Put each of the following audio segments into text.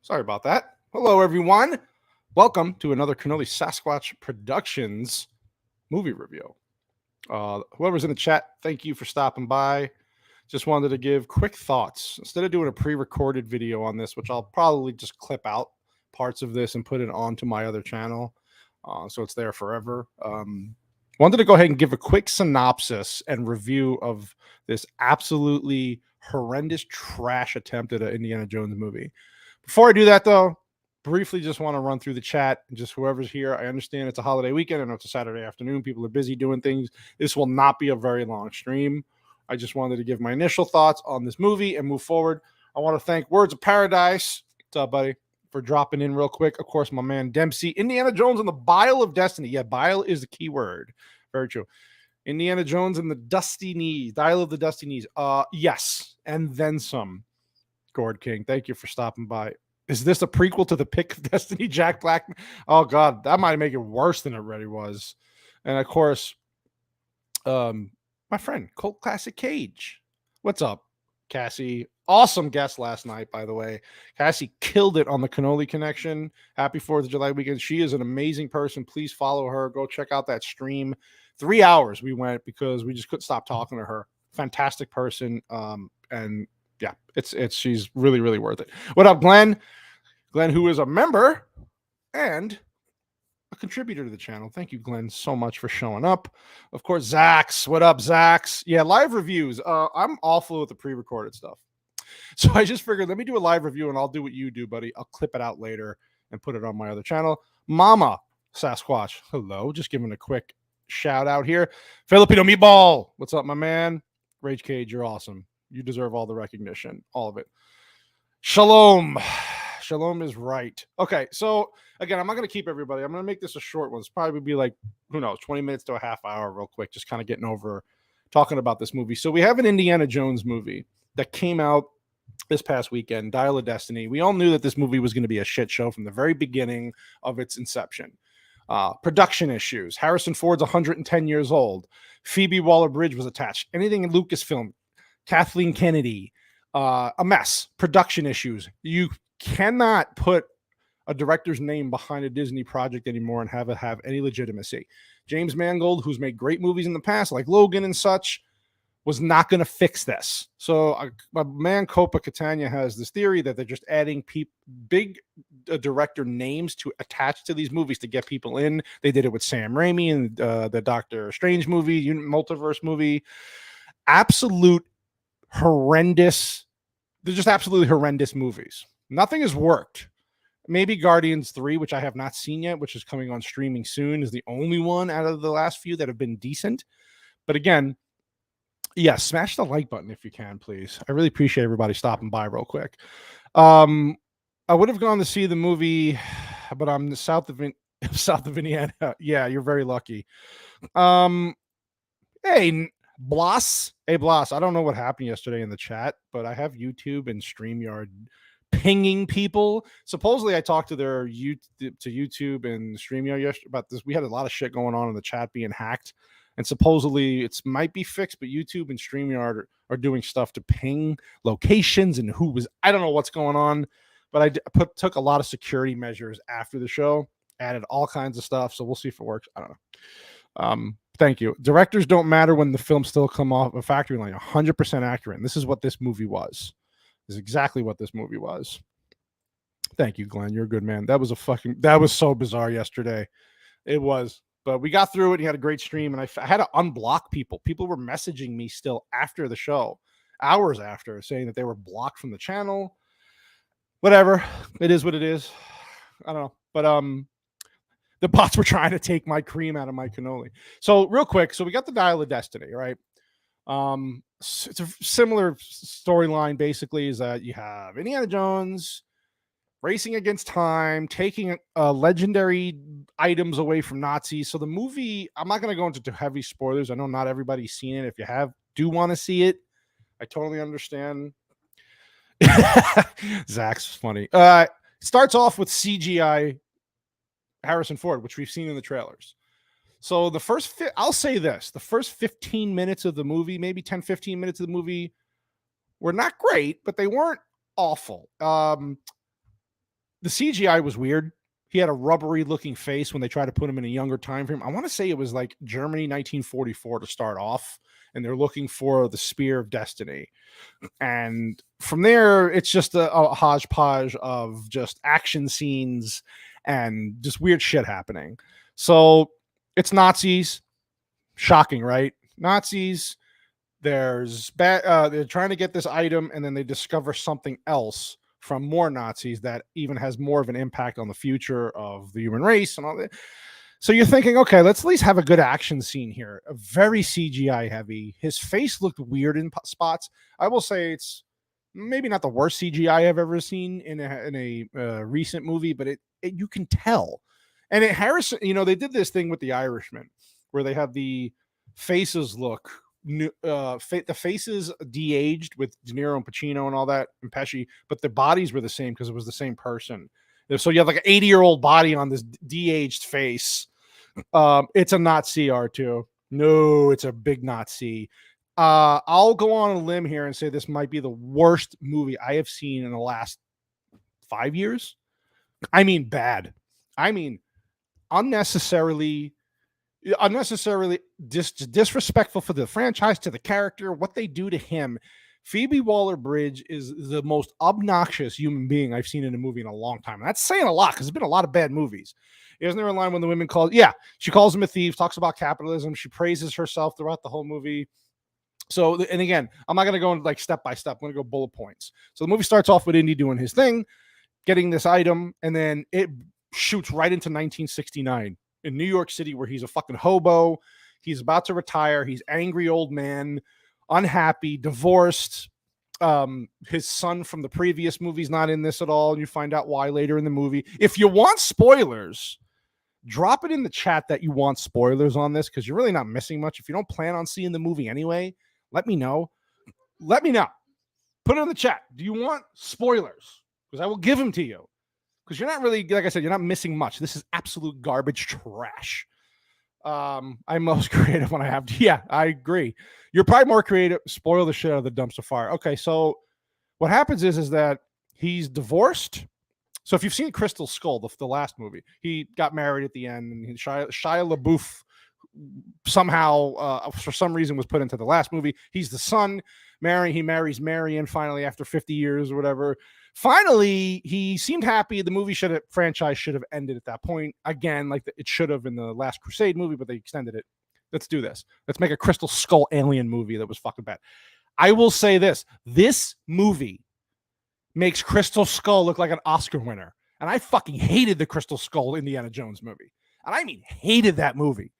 Sorry about that. Hello, everyone. Welcome to another Cannoli Sasquatch Productions movie review. Whoever's in the chat, thank you for stopping by. Just wanted to give quick thoughts. Instead of doing a pre recorded video on this, which I'll probably just clip out parts of this and put it onto my other channel so it's there forever. Wanted to go ahead and give a quick synopsis and review of this absolutely horrendous trash attempt at an Indiana Jones movie. Before I do that, though, briefly just want to run through the chat. Just whoever's here, I understand it's a holiday weekend. I know it's a Saturday afternoon. People are busy doing things. This will not be a very long stream. I just wanted to give my initial thoughts on this movie and move forward. I want to thank Words of Paradise. What's up, buddy? For dropping in real quick. Of course, my man Dempsey. Indiana Jones and the Bile of Destiny. Yeah, bile is the key word. Very true. Indiana Jones and the Dusty Knees. Dial of the Dusty Knees. Yes, and then some. Gord King, thank you for stopping by. Is this a prequel to the Pick of Destiny, Jack Black? Oh, God, that might make it worse than it already was. And, of course, my friend, Cult Classic Cage. What's up, Cassie? Awesome guest last night, by the way. Cassie killed it on the Cannoli Connection. Happy 4th of July weekend. She is an amazing person. Please follow her. Go check out that stream. 3 hours we went because we just couldn't stop talking to her. Fantastic person. And yeah, she's really, really worth it. What up, Glenn? Glenn, who is a member and a contributor to the channel. Thank you, Glenn, so much for showing up. Of course, Zax. What up, Zax? Yeah, live reviews. I'm awful with the pre-recorded stuff. So I just figured, let me do a live review and I'll do what you do, buddy. I'll clip it out later and put it on my other channel. Mama Sasquatch, hello. Just giving a quick shout out here. Filipino Meatball, what's up, my man? Rage Cage, you're awesome. You deserve all the recognition, all of it. Shalom. Shalom is right. Okay, so again, I'm not going to keep everybody. I'm going to make this a short one. It's probably be like, who knows, 20 minutes to a half hour real quick, just kind of getting over talking about this movie. So we have an Indiana Jones movie that came out this past weekend, Dial of Destiny. We all knew that this movie was going to be a shit show from the very beginning of its inception. Production issues. Harrison Ford's 110 years old. Phoebe Waller-Bridge was attached. Anything in Lucasfilm. Kathleen Kennedy. A mess. Production issues. You cannot put a director's name behind a Disney project anymore and have it have any legitimacy. James Mangold, who's made great movies in the past, like Logan and such, was not going to fix this. So my man Copa Catania has this theory that they're just adding big director names to attach to these movies to get people in. They did it with Sam Raimi and the Doctor Strange movie, multiverse movie. Absolute horrendous. They're just absolutely horrendous movies. Nothing has worked. Maybe Guardians 3, which I have not seen yet, which is coming on streaming soon, is the only one out of the last few that have been decent. But again, yeah, smash the like button if you can, please. I really appreciate everybody stopping by real quick. I would have gone to see the movie, but I'm south of Indiana. Yeah, you're very lucky. Hey, Bloss. Hey, Bloss. I don't know what happened yesterday in the chat, but I have YouTube and StreamYard pinging people. Supposedly, I talked to their YouTube and StreamYard yesterday about this. We had a lot of shit going on in the chat being hacked. And supposedly it might be fixed, but YouTube and StreamYard are doing stuff to ping locations and I don't know what's going on, but I took a lot of security measures after the show, added all kinds of stuff. So we'll see if it works. I don't know. Thank you. Directors don't matter when the films still come off a factory line. 100% accurate. And this is what this movie was. This is exactly what this movie was. Thank you, Glenn. You're a good man. That was so bizarre yesterday. It was. But we got through it. He had a great stream, and I had to unblock people. People were messaging me still after the show, hours after, saying that they were blocked from the channel. Whatever. It is what it is. I don't know. But the bots were trying to take my cream out of my cannoli. So real quick, so we got the Dial of Destiny, right? It's a similar storyline, basically, is that you have Indiana Jones racing against time, taking legendary items away from Nazis. So the movie, I'm not going to go into heavy spoilers. I know not everybody's seen it. If you do want to see it, I totally understand. Zach's funny. Starts off with CGI Harrison Ford, which we've seen in the trailers. So I'll say this, the first 15 minutes of the movie, maybe 10, 15 minutes of the movie were not great, but they weren't awful. the CGI was weird. He had a rubbery looking face when they tried to put him in a younger time frame. I want to say it was like Germany 1944 to start off, and they're looking for the Spear of Destiny. And from there, it's just a hodgepodge of just action scenes and just weird shit happening. So it's Nazis. Shocking, right? Nazis. They're trying to get this item, and then they discover something else from more Nazis that even has more of an impact on the future of the human race and all that. So you're thinking, okay, let's at least have a good action scene here. A very CGI heavy. His face looked weird in spots. I will say it's maybe not the worst CGI I've ever seen in a recent movie, but it you can tell. And Harrison, they did this thing with The Irishman where they have the faces look the faces de-aged with De Niro and Pacino and all that and Pesci, but the bodies were the same because it was the same person. So you have like an 80-year-old body on this de-aged face. It's a not C, R2. No, it's a big not C. I'll go on a limb here and say this might be the worst movie I have seen in the last 5 years. I mean, bad. I mean, unnecessarily disrespectful for the franchise, to the character, what they do to him. Phoebe Waller-Bridge is the most obnoxious human being I've seen in a movie in a long time. And that's saying a lot because there's been a lot of bad movies. Isn't there a line when the women she calls him a thief, talks about capitalism. She praises herself throughout the whole movie. So, and again, I'm not going to go in like step by step. I'm going to go bullet points. So the movie starts off with Indy doing his thing, getting this item, and then it shoots right into 1969. In New York City, where he's a fucking hobo. He's about to retire. He's angry old man, unhappy, divorced. His son from the previous movie's not in this at all, and you find out why later in the movie. If you want spoilers, drop it in the chat that you want spoilers on this, because you're really not missing much. If you don't plan on seeing the movie anyway, let me know. Let me know. Put it in the chat. Do you want spoilers? Because I will give them to you. Because you're not really, like I said, you're not missing much. This is absolute garbage trash. I'm most creative when I have to. Yeah, I agree. You're probably more creative. Spoil the shit out of the dumpster fire. Okay, so what happens is that he's divorced. So if you've seen Crystal Skull, the last movie, he got married at the end, and Shia LaBeouf somehow, for some reason, was put into the last movie. He's the son. He marries Marion finally after 50 years or whatever. Finally, he seemed happy. The franchise should have ended at that point. Again, like it should have in the Last Crusade movie, but they extended it. Let's do this. Let's make a Crystal Skull alien movie that was fucking bad. I will say this. This movie makes Crystal Skull look like an Oscar winner. And I fucking hated the Crystal Skull Indiana Jones movie. And I mean hated that movie.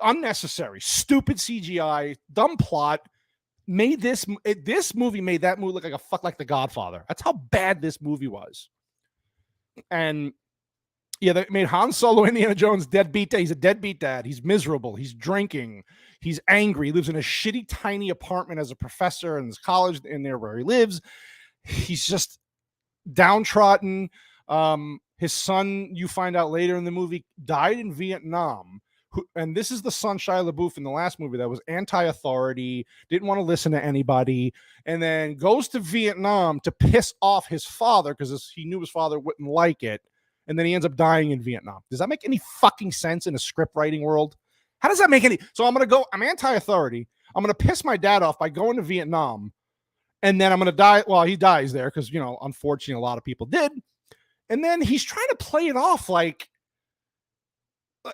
Unnecessary. Stupid CGI. Dumb plot. This movie made that movie look like a fuck like The Godfather. That's how bad this movie was. And yeah, they made Han Solo Indiana Jones deadbeat dad. He's a deadbeat dad. He's miserable. He's drinking. He's angry. He lives in a shitty, tiny apartment as a professor in his college in there where he lives. He's just downtrodden. His son, you find out later in the movie, died in Vietnam. And this is the son, Shia LaBeouf, in the last movie that was anti-authority, didn't want to listen to anybody, and then goes to Vietnam to piss off his father because he knew his father wouldn't like it, and then he ends up dying in Vietnam. Does that make any fucking sense in a script writing world? How does that make any? So I'm anti-authority. I'm going to piss my dad off by going to Vietnam, and then I'm going to die. Well, he dies there because, unfortunately, a lot of people did. And then he's trying to play it off like,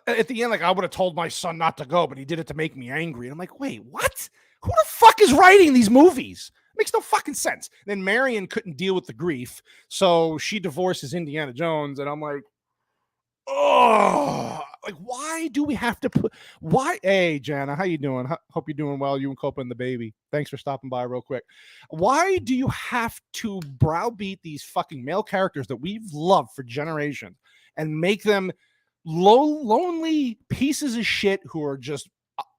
at the end, like, I would have told my son not to go, but he did it to make me angry. And I'm like, wait, what? Who the fuck is writing these movies? It makes no fucking sense. Then Marion couldn't deal with the grief, so she divorces Indiana Jones, and I'm like, oh, like, why do we have to put? Why? Hey, Jana, how you doing? Hope you're doing well. You and Copa and the baby. Thanks for stopping by real quick. Why do you have to browbeat these fucking male characters that we've loved for generations and make them lonely pieces of shit who are just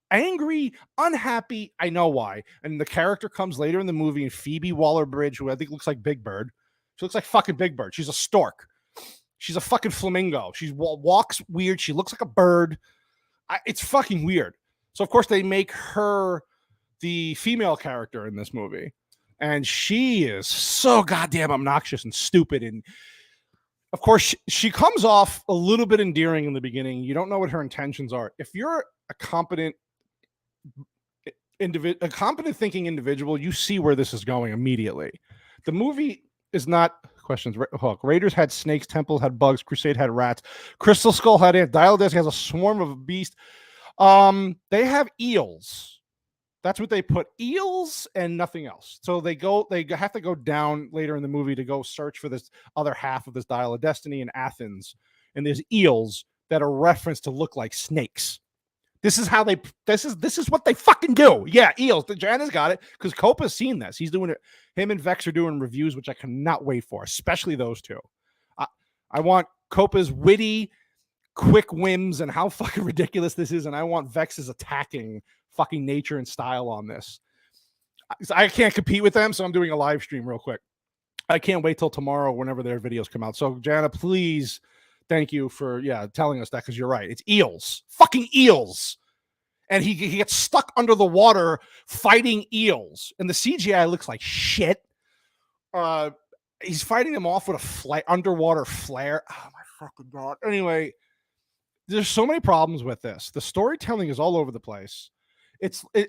angry, unhappy? I know why. And the character comes later in the movie, and Phoebe Waller-Bridge, who I think looks like Big Bird. She looks like fucking Big Bird. She's a stork. She's a fucking flamingo. She walks weird. She looks like a bird. It's fucking weird. So, of course, they make her the female character in this movie. And she is so goddamn obnoxious and stupid. And of course, she comes off a little bit endearing in the beginning. You don't know what her intentions are. If you're a competent a competent thinking individual, you see where this is going immediately. The movie is not questions. Hook. Raiders had snakes. Temple had bugs. Crusade had rats. Crystal Skull had ants. Dial Desk has a swarm of beasts. They have eels. That's what they put, eels and nothing else. So they have to go down later in the movie to go search for this other half of this Dial of Destiny in Athens. And there's eels that are referenced to look like snakes. This is what they fucking do. Yeah, eels. Jana's got it because Copa's seen this. He's doing it. Him and Vex are doing reviews, which I cannot wait for, especially those two. I want Copa's witty, quick whims and how fucking ridiculous this is, and I want Vex's attacking fucking nature and style on this. I can't compete with them, so I'm doing a live stream real quick. I can't wait till tomorrow whenever their videos come out. So Jana, please, thank you for telling us that, because you're right. It's eels. Fucking eels. And he gets stuck under the water fighting eels. And the CGI looks like shit. He's fighting them off with a underwater flare. Oh my fucking God. Anyway, there's so many problems with this. The storytelling is all over the place.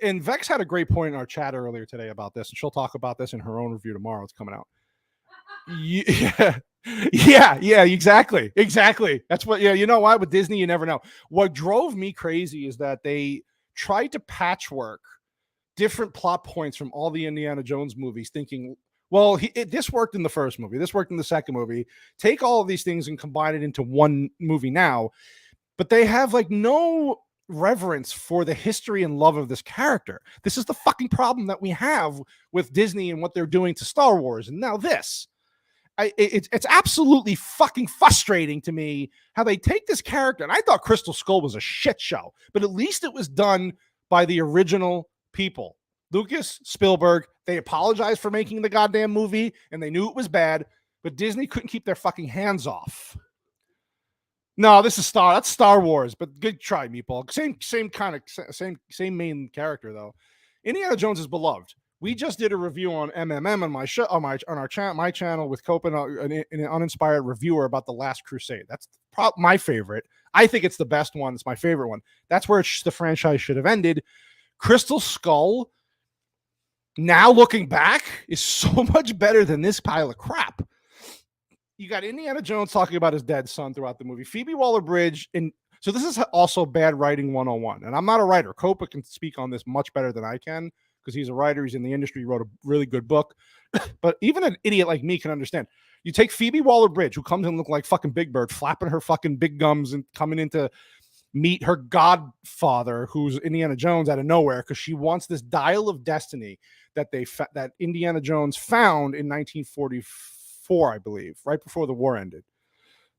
And Vex had a great point in our chat earlier today about this, and she'll talk about this in her own review tomorrow. It's coming out. Yeah, exactly. That's what. Yeah, you know why? With Disney, you never know. What drove me crazy is that they tried to patchwork different plot points from all the Indiana Jones movies, thinking, well, this worked in the first movie, this worked in the second movie. Take all of these things and combine it into one movie now. But they have like no reverence for the history and love of this character. This is the fucking problem that we have with Disney and what they're doing to Star Wars. And now this. It's absolutely fucking frustrating to me how they take this character. And I thought Crystal Skull was a shit show, but at least it was done by the original people. Lucas, Spielberg, they apologized for making the goddamn movie, and they knew it was bad, but Disney couldn't keep their fucking hands off. No, that's Star Wars, but good try, Meatball. Same main character though. Indiana Jones is beloved. We just did a review on MMM on my show, my channel with Copen, an uninspired reviewer about The Last Crusade. That's my favorite. I think it's the best one. It's my favorite one. That's where the franchise should have ended. Crystal Skull, now looking back, is so much better than this pile of crap. You got Indiana Jones talking about his dead son throughout the movie. Phoebe Waller-Bridge, and so this is also bad writing 101. And I'm not a writer. Copa can speak on this much better than I can, because he's a writer, he's in the industry, he wrote a really good book. But even an idiot like me can understand. You take Phoebe Waller-Bridge, who comes in looking like fucking Big Bird, flapping her fucking big gums and coming in to meet her godfather, who's Indiana Jones, out of nowhere, because she wants this Dial of Destiny that that Indiana Jones found in 1944, I believe, right before the war ended.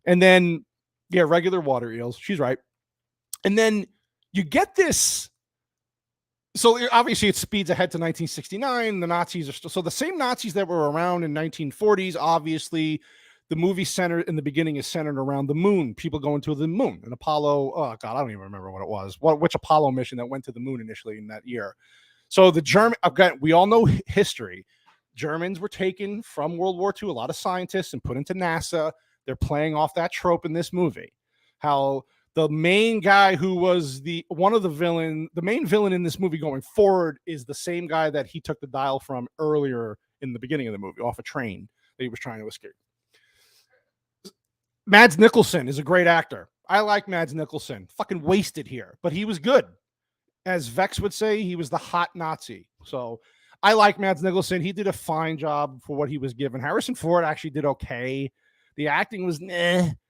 And then, regular water eels. She's right. And then you get this. So obviously it speeds ahead to 1969. The Nazis are still, so the same Nazis that were around in 1940s. Obviously, the movie centered in the beginning is centered around the moon. People going to the moon. And Apollo, oh God, I don't even remember what it was. Which Apollo mission that went to the moon initially in that year. So the German, again, we all know history. Germans were taken from World War II, a lot of scientists, and put into NASA. They're playing off that trope in this movie. How the main guy who was the main villain in this movie going forward is the same guy that he took the dial from earlier in the beginning of the movie, off a train that he was trying to escape. Mads Mikkelsen is a great actor. I like Mads Mikkelsen. Fucking wasted here, but he was good. As Vex would say, he was the hot Nazi. So I like Mads Mikkelsen. He did a fine job for what he was given. Harrison Ford actually did okay. The acting was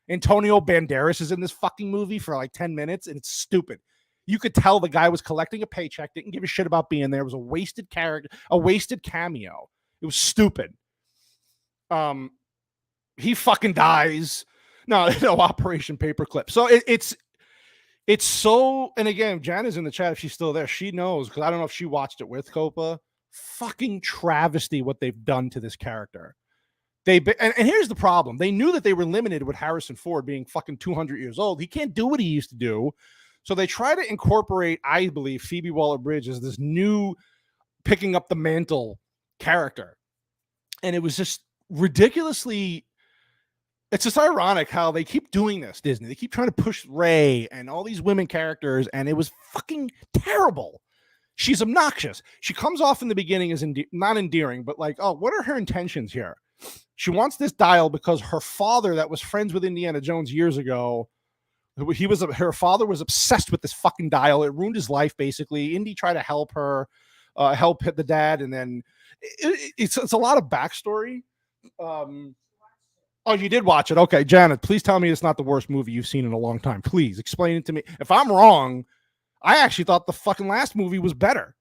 Antonio Banderas is in this fucking movie for like 10 minutes, and it's stupid. You could tell the guy was collecting a paycheck, didn't give a shit about being there. It was a wasted character, a wasted cameo. It was stupid. He fucking dies. No, Operation Paperclip. So it's so, and again, Jan is in the chat if she's still there. She knows, because I don't know if she watched it with Copa. Fucking travesty what they've done to this character. And here's the problem. They knew that they were limited with Harrison Ford being fucking 200 years old. He can't do what he used to do. So they try to incorporate, I believe, Phoebe Waller-Bridge as this new picking up the mantle character. And it was just ridiculously It's just ironic how they keep doing this, Disney. They keep trying to push Rey and all these women characters, and it was fucking terrible. She's obnoxious. She comes off in the beginning as not endearing, but like, oh, what are her intentions here? She wants this dial because her father, that was friends with Indiana Jones years ago, her father was obsessed with this fucking dial. It ruined his life, basically. Indy tried to help her, help hit the dad, and then it's a lot of backstory. Oh, you did watch it. Okay, Janet, please tell me it's not the worst movie you've seen in a long time. Please explain it to me. If I'm wrong, I actually thought the fucking last movie was better.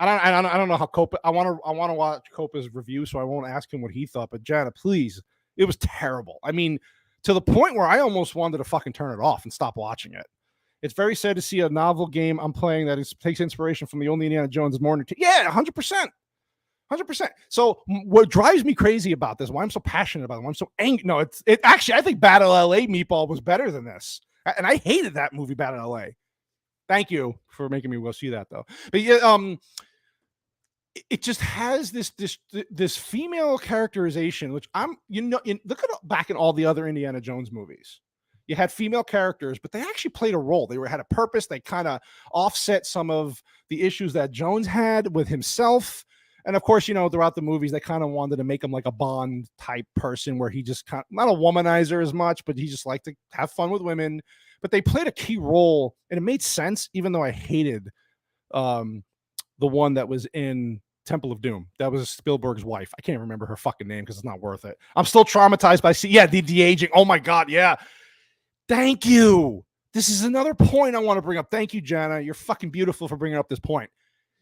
I don't know how Copa. I want to watch Copa's review, so I won't ask him what he thought. But Janet, please, it was terrible. I mean, to the point where I almost wanted to fucking turn it off and stop watching it. It's very sad to see a novel game I'm playing that takes inspiration from the only Indiana Jones more. Yeah, 100%. 100%. So what drives me crazy about this, why I'm so passionate about it, why I'm so angry. No, it actually, I think Battle LA Meatball was better than this. And I hated that movie, Battle LA. Thank you for making me go see that, though. But yeah, it just has this female characterization, which look back at all the other Indiana Jones movies. You had female characters, but they actually played a role. They had a purpose. They kind of offset some of the issues that Jones had with himself. And of course, throughout the movies, they kind of wanted to make him like a Bond type person where he just not a womanizer as much, but he just liked to have fun with women. But they played a key role, and it made sense, even though I hated the one that was in Temple of Doom. That was Spielberg's wife. I can't remember her fucking name because it's not worth it. I'm still traumatized by the de-aging. Oh my God, yeah. Thank you. This is another point I want to bring up. Thank you, Jana. You're fucking beautiful for bringing up this point.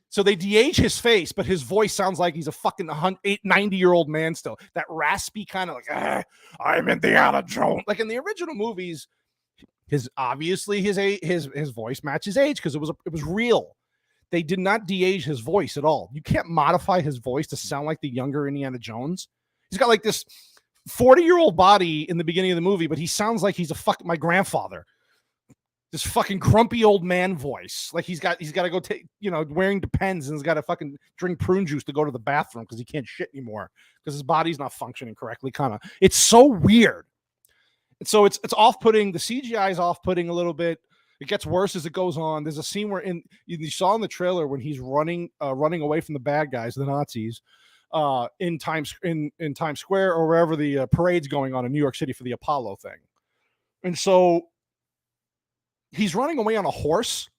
So they de-age his face, but his voice sounds like he's a fucking 90-year-old man still. That raspy kind of like, I'm Indiana Jones. Like in the original movies, his voice matches age because it was real. They did not de-age his voice at all. You can't modify his voice to sound like the younger Indiana Jones. He's got like this 40-year-old body in the beginning of the movie, but he sounds like he's my grandfather. This fucking grumpy old man voice. Like he's got to go take, wearing Depends and he's got to fucking drink prune juice to go to the bathroom because he can't shit anymore because his body's not functioning correctly. It's so weird. And so it's off-putting. The CGI is off-putting a little bit. It gets worse as it goes on. There's a scene where you saw in the trailer when he's running away from the bad guys, the Nazis, in Times Square or wherever the parade's going on in New York City for the Apollo thing. And so he's running away on a horse,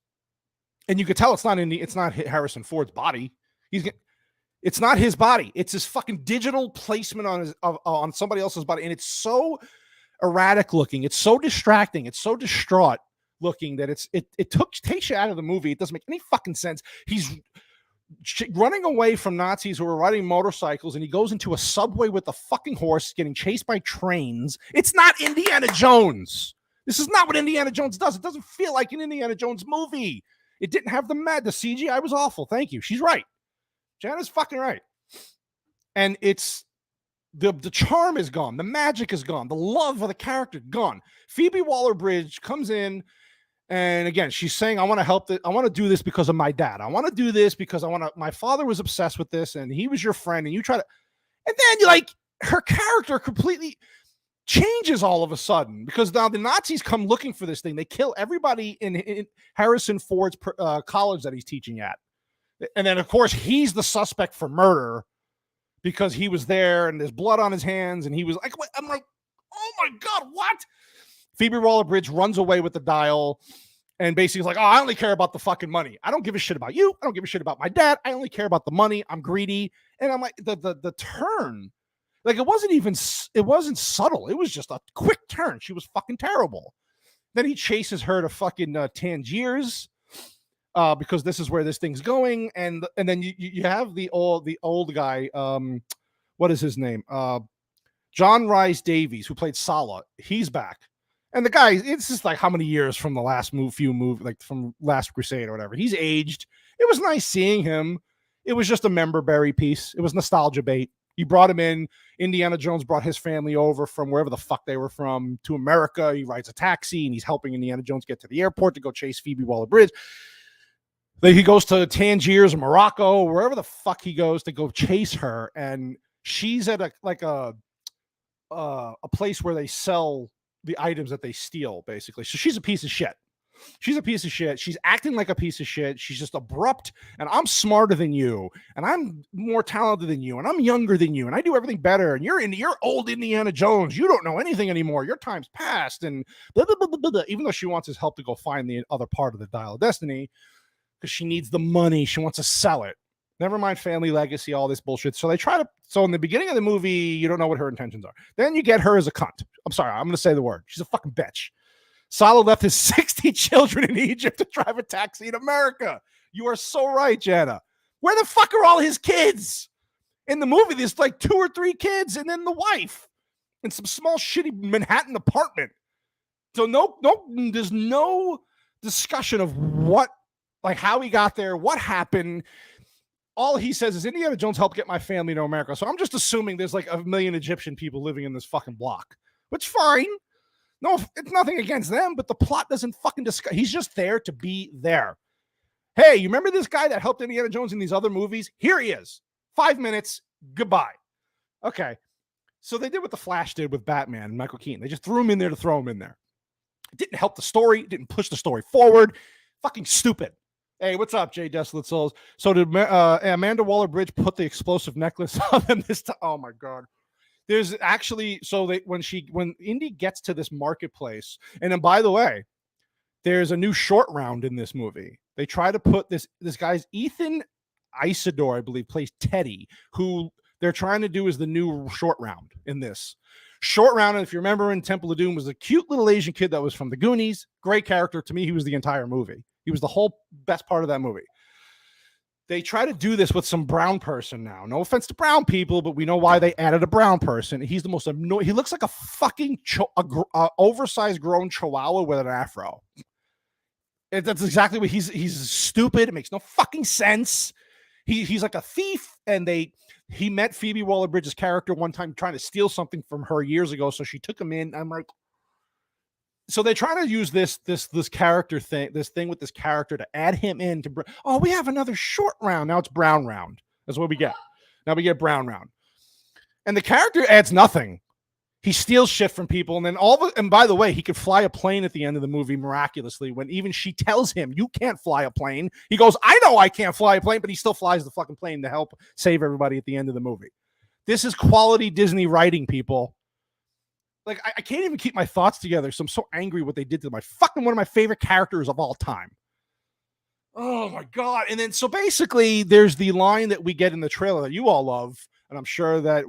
and you could tell it's not Harrison Ford's body. It's not his body. It's his fucking digital placement on somebody else's body, and it's so erratic looking. It's so distracting. It's so distraught looking that it takes you out of the movie. It doesn't make any fucking sense. He's running away from Nazis who are riding motorcycles, and he goes into a subway with a fucking horse, getting chased by trains. It's not Indiana Jones. This is not what Indiana Jones does. It doesn't feel like an Indiana Jones movie. It didn't have the CGI was awful. Thank you. She's right. Jana's fucking right. And it's the charm is gone. The magic is gone. The love of the character gone. Phoebe Waller-Bridge comes in, and again, she's saying, I want to help. I want to do this because of my dad. I want to do this because my father was obsessed with this, and he was your friend, and you try to, and then her character completely changes all of a sudden because now the Nazis come looking for this thing. They kill everybody in Harrison Ford's college that he's teaching at. And then, of course, he's the suspect for murder because he was there and there's blood on his hands. And he was like, I'm like, oh my God, what? Phoebe Waller-Bridge runs away with the dial and basically is like, oh, I only care about the fucking money. I don't give a shit about you. I don't give a shit about my dad. I only care about the money. I'm greedy. And I'm like, the turn. Like, it wasn't subtle. It was just a quick turn. She was fucking terrible. Then he chases her to fucking Tangiers because this is where this thing's going. And then you have the old guy. What is his name? John Rhys Davies, who played Sala. He's back. And the guy, it's just like how many years from the last like from Last Crusade or whatever. He's aged. It was nice seeing him. It was just a member berry piece. It was nostalgia bait. He brought him in. Indiana Jones brought his family over from wherever the fuck they were from to America. He rides a taxi and he's helping Indiana Jones get to the airport to go chase Phoebe Waller-Bridge. Then he goes to Tangiers or Morocco, wherever the fuck he goes to go chase her. And she's at a a place where they sell the items that they steal, basically. So she's a piece of shit. She's a piece of shit. She's acting like a piece of shit. She's just abrupt, and I'm smarter than you, and I'm more talented than you, and I'm younger than you, and I do everything better. And you're old Indiana Jones. You don't know anything anymore. Your time's past. And blah, blah, blah, blah, blah. Even though she wants his help to go find the other part of the Dial of Destiny, because she needs the money. She wants to sell it. Never mind family legacy, all this bullshit. So they try to. So in the beginning of the movie, you don't know what her intentions are. Then you get her as a cunt. I'm sorry, I'm going to say the word. She's a fucking bitch. Saleh left his 60 children in Egypt to drive a taxi in America. You are so right, Jana. Where the fuck are all his kids? In the movie, there's like 2 or 3 kids and then the wife in some small shitty Manhattan apartment. So there's no discussion of what, like how he got there, what happened. All he says is Indiana Jones helped get my family to America. So I'm just assuming there's like 1 million Egyptian people living in this fucking block, which fine. No, it's nothing against them, but the plot doesn't fucking discuss. He's just there to be there. Hey, you remember this guy that helped Indiana Jones in these other movies? Here he is. 5 minutes. Goodbye. Okay. So they did what the Flash did with Batman and Michael Keaton. They just threw him in there to throw him in there. It didn't help the story. It didn't push the story forward. Fucking stupid. Hey, what's up, Jay Desolate Souls? So did Amanda Waller-Bridge put the explosive necklace on him this time? Oh, my God. There's actually, so they, when Indy gets to this marketplace, and then by the way, there's a new short round in this movie. They try to put this guy's Ethan Isidore, I believe, plays Teddy, who they're trying to do is the new short round in this. Short round, and if you remember in Temple of Doom, was a cute little Asian kid that was from the Goonies. Great character. To me, he was the entire movie. He was the whole best part of that movie. They try to do this with some brown person now. No offense to brown people, but we know why they added a brown person. He's the most annoying. He looks like a fucking oversized grown chihuahua with an afro. That's exactly what he's stupid. It makes no fucking sense. He's like a thief, and he met Phoebe Waller-Bridge's character one time trying to steal something from her years ago, so she took him in. I'm like, so they're trying to use this character thing, this thing with this character to add him in to. Oh, we have another short round. Now it's brown round. That's what we get. Now we get brown round, and the character adds nothing. He steals shit from people, and then and by the way, he could fly a plane at the end of the movie miraculously. When even she tells him, "You can't fly a plane," he goes, "I know I can't fly a plane," but he still flies the fucking plane to help save everybody at the end of the movie. This is quality Disney writing, people. Like, I can't even keep my thoughts together, so I'm so angry what they did to one of my favorite characters of all time. Oh, my God. And then, so basically, there's the line that we get in the trailer that you all love, and I'm sure that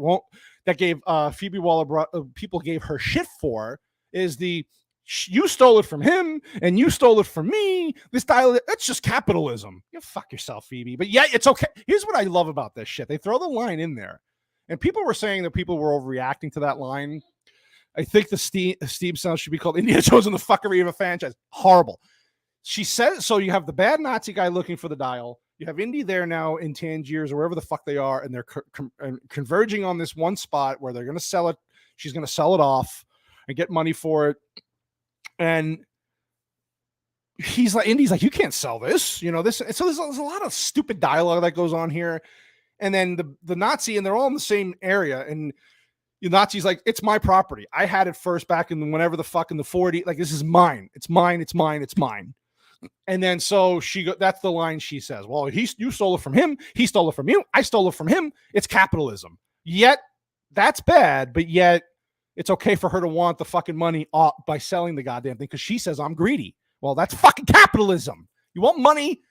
gave Phoebe Waller, people gave her shit for, is you stole it from him, and you stole it from me. That's just capitalism. You fuck yourself, Phoebe. But yeah, it's okay. Here's what I love about this shit. They throw the line in there, and people were saying that people were overreacting to that line. I think the Steam sound should be called Indiana Jones and the Fuckery of a Franchise. Horrible. She said, so you have the bad Nazi guy looking for the dial. You have Indy there now in Tangiers or wherever the fuck they are, and they're converging on this one spot where they're going to sell it. She's going to sell it off and get money for it. And Indy's like, you can't sell this, this. And so there's a lot of stupid dialogue that goes on here. And then the Nazi, and they're all in the same area, and the Nazi's like, it's my property. I had it first back in whenever the fuck in the 40s. Like, this is mine. It's mine. It's mine. It's mine. And then so that's the line she says. Well, you stole it from him. He stole it from you. I stole it from him. It's capitalism. Yet that's bad, but yet it's okay for her to want the fucking money by selling the goddamn thing because she says I'm greedy. Well, that's fucking capitalism. You want money.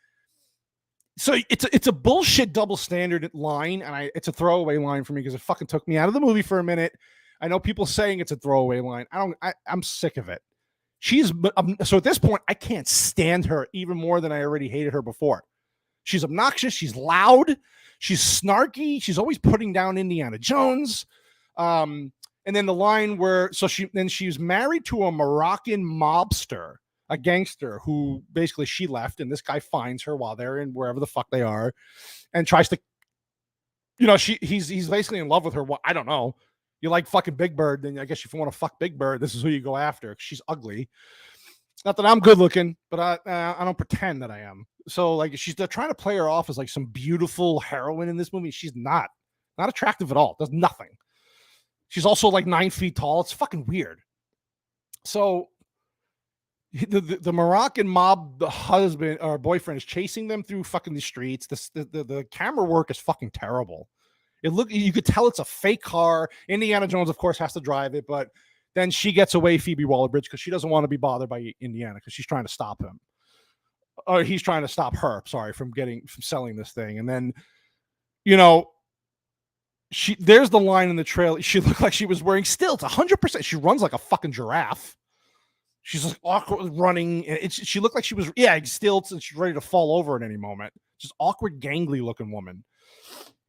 So it's a bullshit double standard line, and it's a throwaway line for me because it fucking took me out of the movie for a minute. I know people saying it's a throwaway line. I'm sick of it. So at this point, I can't stand her even more than I already hated her before. She's obnoxious. She's loud. She's snarky. She's always putting down Indiana Jones. And then the line where she's married to a Moroccan mobster, a gangster who basically she left, and this guy finds her while they're in wherever the fuck they are and tries to, he's basically in love with her. Well, I don't know. You like fucking Big Bird, then I guess if you want to fuck Big Bird, this is who you go after. She's ugly. Not that I'm good looking, but I don't pretend that I am. So like they're trying to play her off as like some beautiful heroine in this movie. She's not attractive at all. Does nothing. She's also like 9 feet tall. It's fucking weird. So the Moroccan mob, the husband or boyfriend, is chasing them through fucking the streets. The camera work is fucking terrible. You could tell it's a fake car. Indiana Jones, of course, has to drive it, but then she gets away, Phoebe Waller-Bridge, because she doesn't want to be bothered by Indiana, because she's trying to stop him. Or he's trying to stop her, sorry, from selling this thing. And then, there's the line in the trailer. She looked like she was wearing stilts, 100%. She runs like a fucking giraffe. She's like awkward running. She looked like she was, stilts, and she's ready to fall over at any moment. Just awkward, gangly looking woman.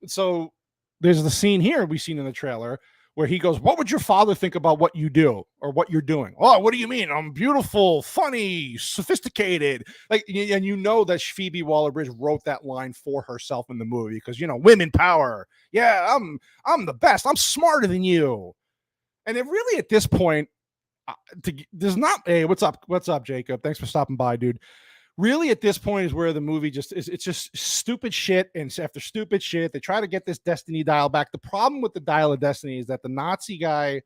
So there's the scene here we've seen in the trailer where he goes, "What would your father think about what you do or what you're doing?" "Oh, what do you mean? I'm beautiful, funny, sophisticated." Like, and that Phoebe Waller-Bridge wrote that line for herself in the movie because, women power. Yeah, I'm the best. I'm smarter than you. And it really, at this point, there's not. Hey, what's up, Jacob? Thanks for stopping by, dude. Really, at this point is where the movie it's just stupid shit. And after stupid shit, they try to get this Destiny dial back. The problem with the dial of Destiny is that the Nazi guy,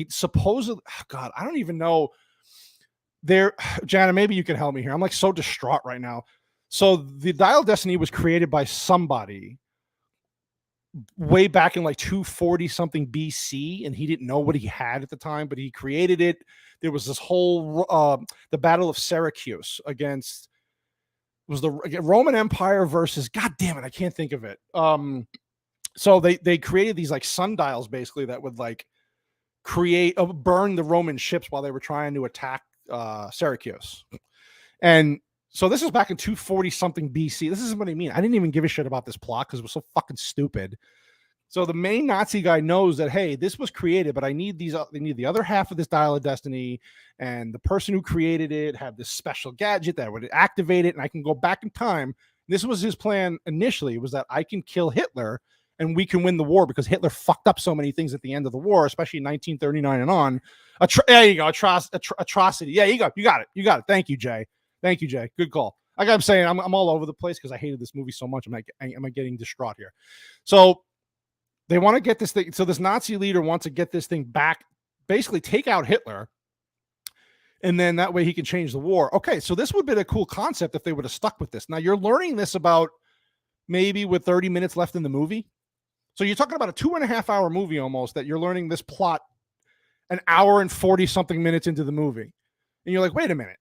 supposedly, God, I don't even know. Jana, maybe you can help me here. I'm like so distraught right now. So the dial of Destiny was created by somebody way back in like 240 something BC, and he didn't know what he had at the time, but he created it. There was this whole the Battle of Syracuse was the Roman Empire versus, God damn it, I can't think of it. So they created these like sundials basically that would like burn the Roman ships while they were trying to attack Syracuse. And so this is back in 240 something BC. This is what I mean. I didn't even give a shit about this plot because it was so fucking stupid. So the main Nazi guy knows that, hey, this was created, but they need the other half of this dial of Destiny, and the person who created it had this special gadget that would activate it, and I can go back in time. This was his plan initially, was that I can kill Hitler and we can win the war because Hitler fucked up so many things at the end of the war, especially in 1939 and on. There you go, atrocity. Yeah, you got it. Thank you, Jay. Good call. Like I'm saying, I'm all over the place because I hated this movie so much. I'm getting distraught here. So they want to get this thing. So this Nazi leader wants to get this thing back, basically take out Hitler, and then that way he can change the war. Okay, so this would have been a cool concept if they would have stuck with this. Now you're learning this about maybe with 30 minutes left in the movie. So you're talking about a 2.5 hour movie almost that you're learning this plot an hour and 40 something minutes into the movie. And you're like, wait a minute.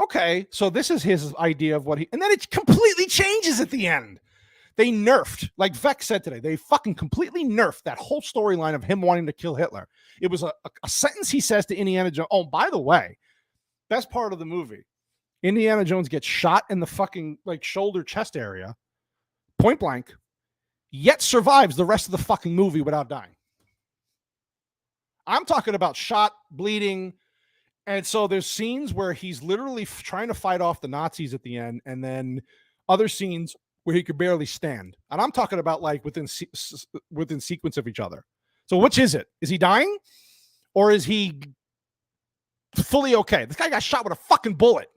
Okay, so this is his idea of and then it completely changes at the end. They nerfed, like Vex said today, they fucking completely nerfed that whole storyline of him wanting to kill Hitler. It was a sentence he says to Indiana Jones. Oh, by the way, best part of the movie, Indiana Jones gets shot in the fucking like shoulder chest area, point blank, yet survives the rest of the fucking movie without dying. I'm talking about shot, bleeding. And so there's scenes where he's literally trying to fight off the Nazis at the end, and then other scenes where he could barely stand. And I'm talking about like within sequence of each other. So which is it? Is he dying or is he fully okay? This guy got shot with a fucking bullet.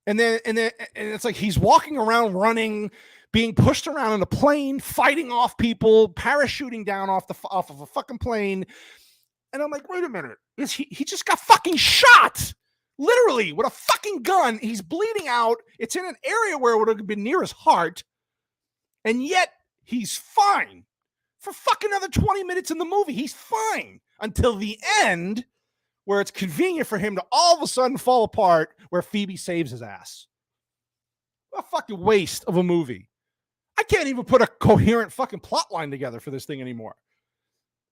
And it's like he's walking around, running, being pushed around in a plane, fighting off people, parachuting down off of a fucking plane. And I'm like, wait a minute. He just got fucking shot. Literally, with a fucking gun. He's bleeding out. It's in an area where it would have been near his heart. And yet, he's fine. For fucking another 20 minutes in the movie, he's fine. Until the end, where it's convenient for him to all of a sudden fall apart, where Phoebe saves his ass. What a fucking waste of a movie. I can't even put a coherent fucking plot line together for this thing anymore.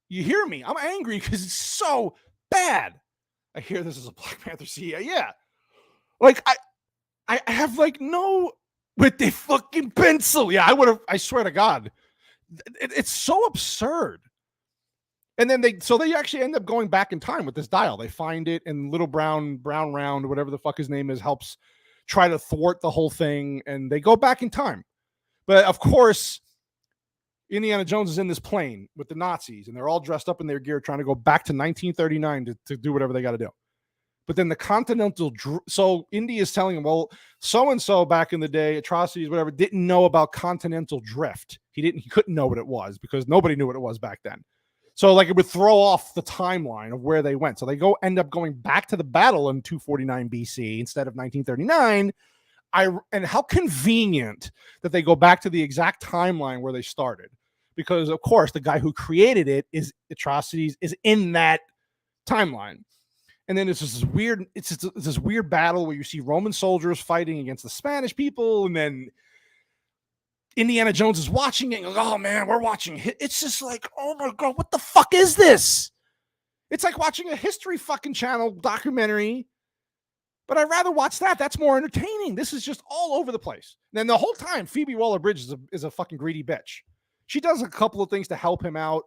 You hear me? I'm angry because it's so bad. I hear this is a Black Panther CEO. Yeah. Like, I have like no with the fucking pencil. Yeah, I swear to God. It's so absurd. And then they actually end up going back in time with this dial. They find it, and little brown round, whatever the fuck his name is, helps try to thwart the whole thing. And they go back in time. But of course, Indiana Jones is in this plane with the Nazis, and they're all dressed up in their gear trying to go back to 1939 to do whatever they got to do. But then the Continental, so Indy is telling him, well, so-and-so back in the day, atrocities, whatever, didn't know about continental drift. He couldn't know what it was because nobody knew what it was back then. So like it would throw off the timeline of where they went. So they end up going back to the battle in 249 BC instead of 1939. And how convenient that they go back to the exact timeline where they started, because of course the guy who created it is Atrocities is in that timeline. And then it's this weird battle where you see Roman soldiers fighting against the Spanish people, and then Indiana Jones is watching it and goes, oh man, we're watching. It's just like, oh my God, what the fuck is this? It's like watching a History fucking Channel documentary, but I'd rather watch that. That's more entertaining. This is just all over the place. And then the whole time, Phoebe Waller-Bridge is a fucking greedy bitch. She does a couple of things to help him out,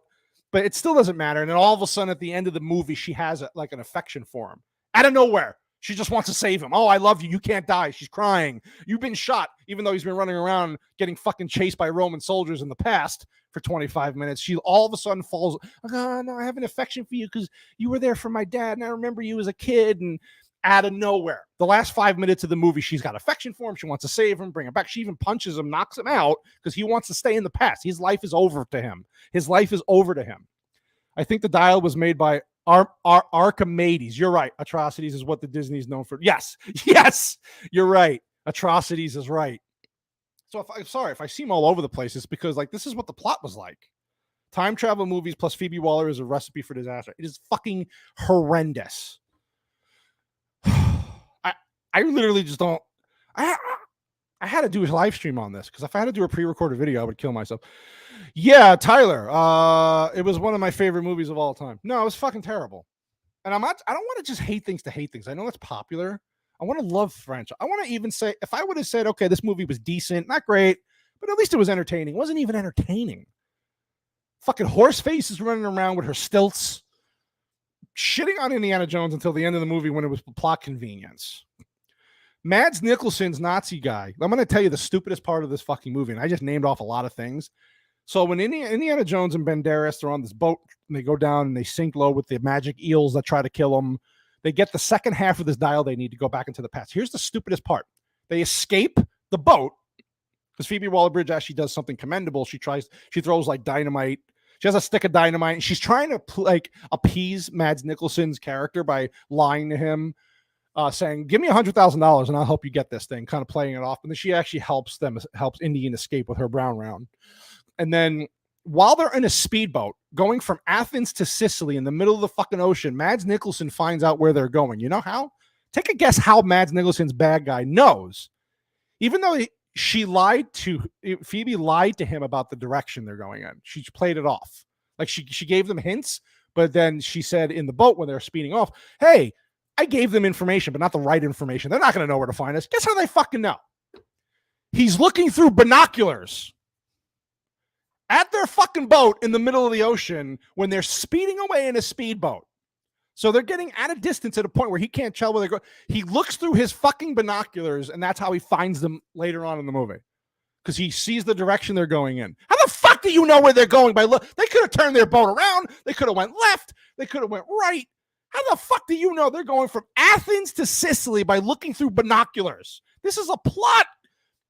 but it still doesn't matter. And then all of a sudden at the end of the movie, she has like an affection for him. Out of nowhere, she just wants to save him. Oh, I love you. You can't die. She's crying. You've been shot, even though he's been running around getting fucking chased by Roman soldiers in the past for 25 minutes. She all of a sudden falls, oh, no, I have an affection for you because you were there for my dad, and I remember you as a kid. And out of nowhere, the last 5 minutes of the movie, she's got affection for him. She wants to save him, bring him back. She even punches him, knocks him out because he wants to stay in the past. His life is over to him. His life is over to him. I think the dial was made by Archimedes. You're right. Atrocities is what the Disney's known for. Yes, you're right. Atrocities is right. So I'm sorry if I seem all over the place, it's because like this is what the plot was like. Time travel movies plus Phoebe Waller is a recipe for disaster. It is fucking horrendous. I literally just don't. I had to do a live stream on this because if I had to do a pre-recorded video, I would kill myself. Yeah, Tyler. It was one of my favorite movies of all time. No, it was fucking terrible. And I don't want to just hate things to hate things. I know that's popular. I want to love French. I want to even say, if I would have said, okay, this movie was decent, not great, but at least it was entertaining. It wasn't even entertaining. Fucking Horseface is running around with her stilts, shitting on Indiana Jones until the end of the movie when it was plot convenience. Mads Mikkelsen's Nazi guy. I'm going to tell you the stupidest part of this fucking movie, and I just named off a lot of things. So when Indiana Jones and Banderas are on this boat, and they go down and they sink low with the magic eels that try to kill them, they get the second half of this dial they need to go back into the past. Here's the stupidest part. They escape the boat, because Phoebe Waller-Bridge actually does something commendable. She throws like dynamite. She has a stick of dynamite, and she's trying to like appease Mads Mikkelsen's character by lying to him. Saying, give me $100,000 and I'll help you get this thing, kind of playing it off. And then she actually helps Indian escape with her brown round. And then while they're in a speedboat going from Athens to Sicily in the middle of the fucking ocean, Mads Mikkelsen finds out where they're going. You know how? Take a guess how Mads Mikkelsen's bad guy knows. Even though Phoebe lied to him about the direction they're going in. She played it off. Like she gave them hints, but then she said in the boat when they're speeding off, hey, I gave them information, but not the right information. They're not going to know where to find us. Guess how they fucking know? He's looking through binoculars at their fucking boat in the middle of the ocean when they're speeding away in a speedboat. So they're getting at a distance at a point where he can't tell where they're going. He looks through his fucking binoculars, and that's how he finds them later on in the movie. Because he sees the direction they're going in. How the fuck do you know where they're going? They could have turned their boat around. They could have went left. They could have went right. How the fuck do you know they're going from Athens to Sicily by looking through binoculars? This is a plot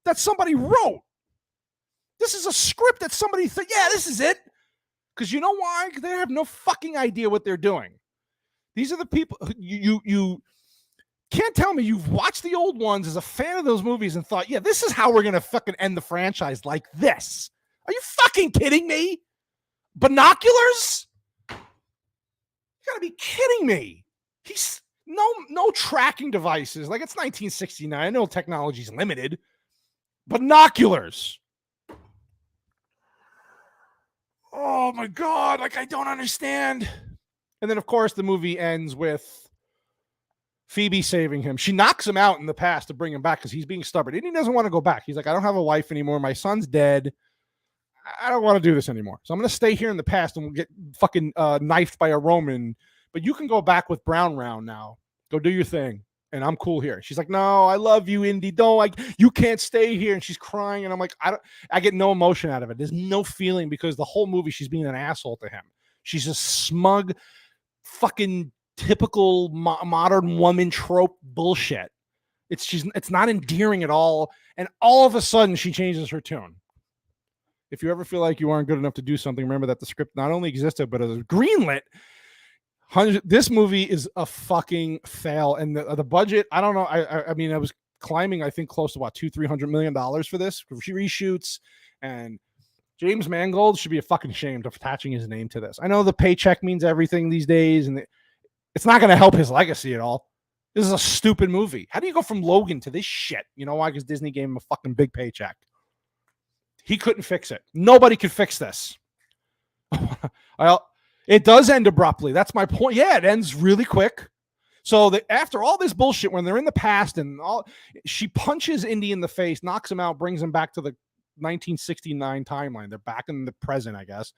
that somebody wrote. This is a script that somebody said, yeah, this is it. Because you know why? Because they have no fucking idea what they're doing. These are the people, you can't tell me you've watched the old ones as a fan of those movies and thought, yeah, this is how we're going to fucking end the franchise like this. Are you fucking kidding me? Binoculars? You gotta be kidding me. He's no tracking devices. Like it's 1969. I know technology's limited. Binoculars. Oh my God. Like I don't understand. And then of course the movie ends with Phoebe saving him. She knocks him out in the past to bring him back because he's being stubborn. And he doesn't want to go back. He's like, I don't have a wife anymore. My son's dead. I don't want to do this anymore. So I'm going to stay here in the past and we'll get fucking knifed by a Roman. But you can go back with Brown Round now. Go do your thing. And I'm cool here. She's like, no, I love you, Indy. You can't stay here. And she's crying. And I'm like, I get no emotion out of it. There's no feeling because the whole movie she's being an asshole to him. She's just smug, fucking typical modern woman trope bullshit. It's not endearing at all. And all of a sudden she changes her tune. If you ever feel like you aren't good enough to do something, remember that the script not only existed, but it was greenlit. This movie is a fucking fail. And the budget, I don't know. I mean, I was climbing, I think, close to what, $200-300 million for this, for reshoots. And James Mangold should be a fucking ashamed of attaching his name to this. I know the paycheck means everything these days, and it's not going to help his legacy at all. This is a stupid movie. How do you go from Logan to this shit? You know why? Because Disney gave him a fucking big paycheck. He couldn't fix it. Nobody could fix this. It does end abruptly. That's my point. Yeah, it ends really quick. So after all this bullshit, when they're in the past and all, she punches Indy in the face, knocks him out, brings him back to the 1969 timeline. They're back in the present, I guess.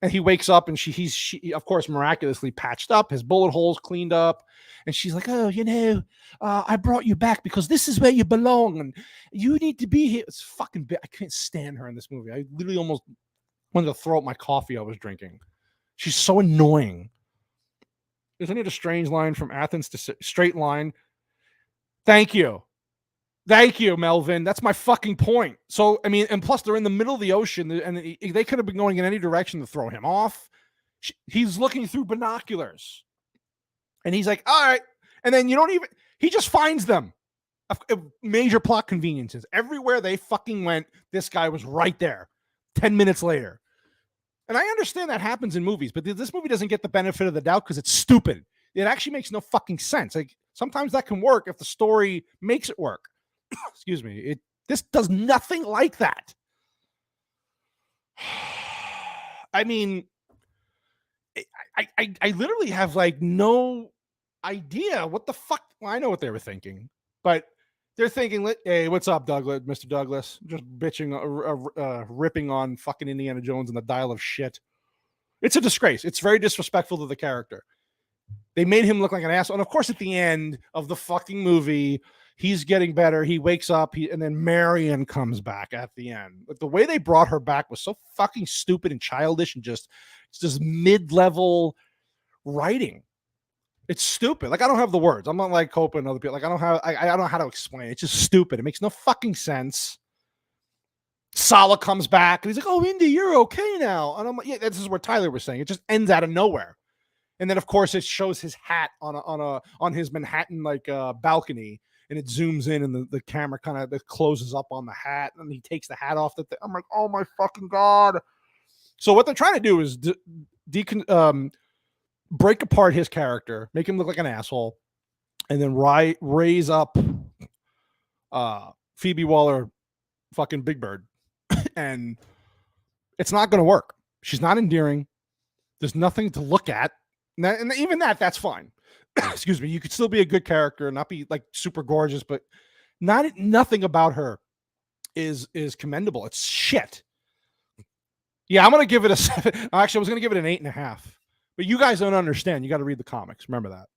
And he wakes up and he's of course miraculously patched up, his bullet holes cleaned up, and she's like, "Oh, I brought you back because this is where you belong, and you need to be here." It's fucking. I can't stand her in this movie. I literally almost wanted to throw up my coffee I was drinking. She's so annoying. Isn't it a strange line from Athens to straight line? Thank you, Melvin. That's my fucking point. So, I mean, and plus they're in the middle of the ocean, and they could have been going in any direction to throw him off. He's looking through binoculars, and he's like, "All right," and then he just finds them. Major plot conveniences. Everywhere they fucking went, this guy was right there 10 minutes later. And I understand that happens in movies, but this movie doesn't get the benefit of the doubt because it's stupid. It actually makes no fucking sense. Like, sometimes that can work if the story makes it work. Excuse me. This does nothing like that. I mean, I literally have like no idea what the fuck. Well, I know what they were thinking, but they're thinking, "Hey, what's up, Douglas, Mr. Douglas?" Just bitching, ripping on fucking Indiana Jones and the dial of shit. It's a disgrace. It's very disrespectful to the character. They made him look like an asshole. And of course, at the end of the fucking movie, he's getting better. He wakes up, and then Marion comes back at the end. But the way they brought her back was so fucking stupid and childish, and just mid-level writing. It's stupid. Like, I don't have the words. I'm not like Copa and other people. Like, I don't know how to explain it. It's just stupid. It makes no fucking sense. Sala comes back and he's like, "Oh, Indy, you're okay now." And I'm like, yeah, this is what Tyler was saying. It just ends out of nowhere. And then of course it shows his hat on his Manhattan balcony, and it zooms in, and the camera kind of closes up on the hat, and he takes the hat off. I'm like, oh my fucking God. So what they're trying to do is break apart his character, make him look like an asshole, and then raise up Phoebe Waller, fucking Big Bird. And it's not going to work. She's not endearing. There's nothing to look at. And even that's fine. Excuse me. You could still be a good character and not be like super gorgeous, but nothing about her is commendable. It's shit. Yeah, I'm going to give it a 7. Actually, I was going to give it an 8.5. But you guys don't understand. You got to read the comics. Remember that.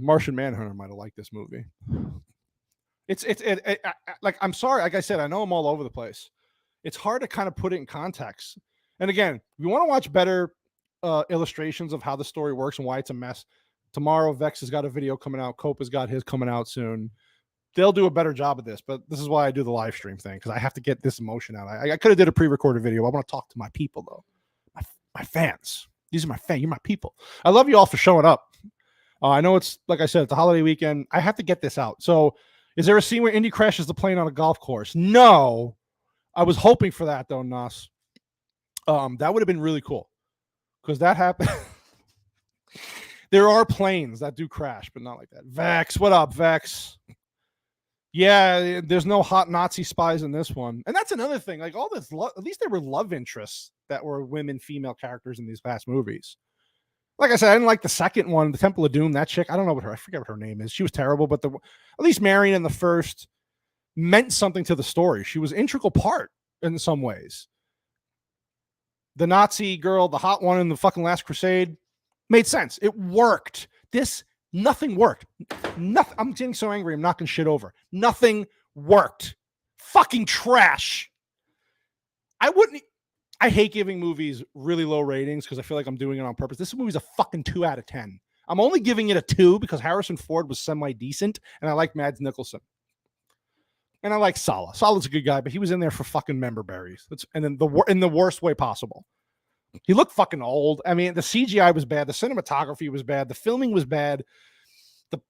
Martian Manhunter might have liked this movie. It's like, I'm sorry. Like I said, I know I'm all over the place. It's hard to kind of put it in context. And again, if you want to watch better illustrations of how the story works and why it's a mess, tomorrow Vex has got a video coming out. Cope has got his coming out soon. They'll do a better job of this, but this is why I do the live stream thing, because I have to get this emotion out. I could have did a pre-recorded video. I want to talk to my people, though. My fans. These are my fans. You're my people. I love you all for showing up. I know it's, like I said, it's a holiday weekend. I have to get this out. So is there a scene where Indy crashes the plane on a golf course? No. I was hoping for that, though, Nas. That would have been really cool, because that happened. There are planes that do crash, but not like that. Vex, what up, Vex? Yeah, there's no hot Nazi spies in this one. And that's another thing. Like, all this, at least there were love interests that were female characters in these past movies. Like I said, I didn't like the second one, the Temple of Doom. That chick, I don't know I forget what her name is. She was terrible, but at least Marion in the first meant something to the story. She was an integral part in some ways. The Nazi girl, the hot one in the fucking Last Crusade, made sense. It worked. Nothing worked. Nothing. I'm getting so angry. I'm knocking shit over. Nothing worked. Fucking trash. I hate giving movies really low ratings because I feel like I'm doing it on purpose. This movie's a fucking 2 out of 10. I'm only giving it a 2 because Harrison Ford was semi-decent and I like Mads Mikkelsen. And I like Sala. Sala's a good guy, but he was in there for fucking member berries. And then in the worst way possible. He looked fucking old. I mean, the CGI was bad. The cinematography was bad. The filming was bad.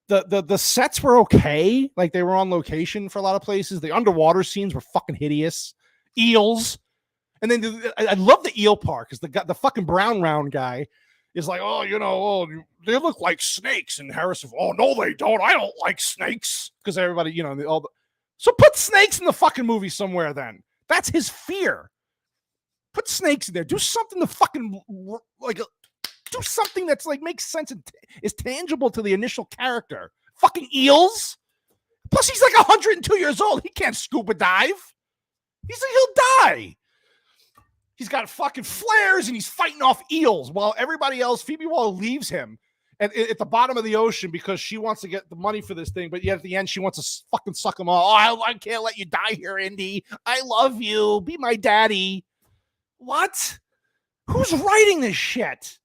The sets were okay. Like, they were on location for a lot of places. The underwater scenes were fucking hideous. Eels. And then I love the eel part because the fucking brown round guy is like, oh, they look like snakes. And Harrison, oh, no, they don't. I don't like snakes. Because everybody, so put snakes in the fucking movie somewhere then. That's his fear. Put snakes in there. Do something to fucking, do something that's like makes sense and is tangible to the initial character. Fucking eels. Plus, he's like 102 years old. He can't scuba dive. He'll die. He's got fucking flares and he's fighting off eels while everybody else, Phoebe Waller leaves him at the bottom of the ocean because she wants to get the money for this thing. But yet at the end, she wants to fucking suck him all. Oh, I can't let you die here, Indy. I love you. Be my daddy. What? Who's writing this shit?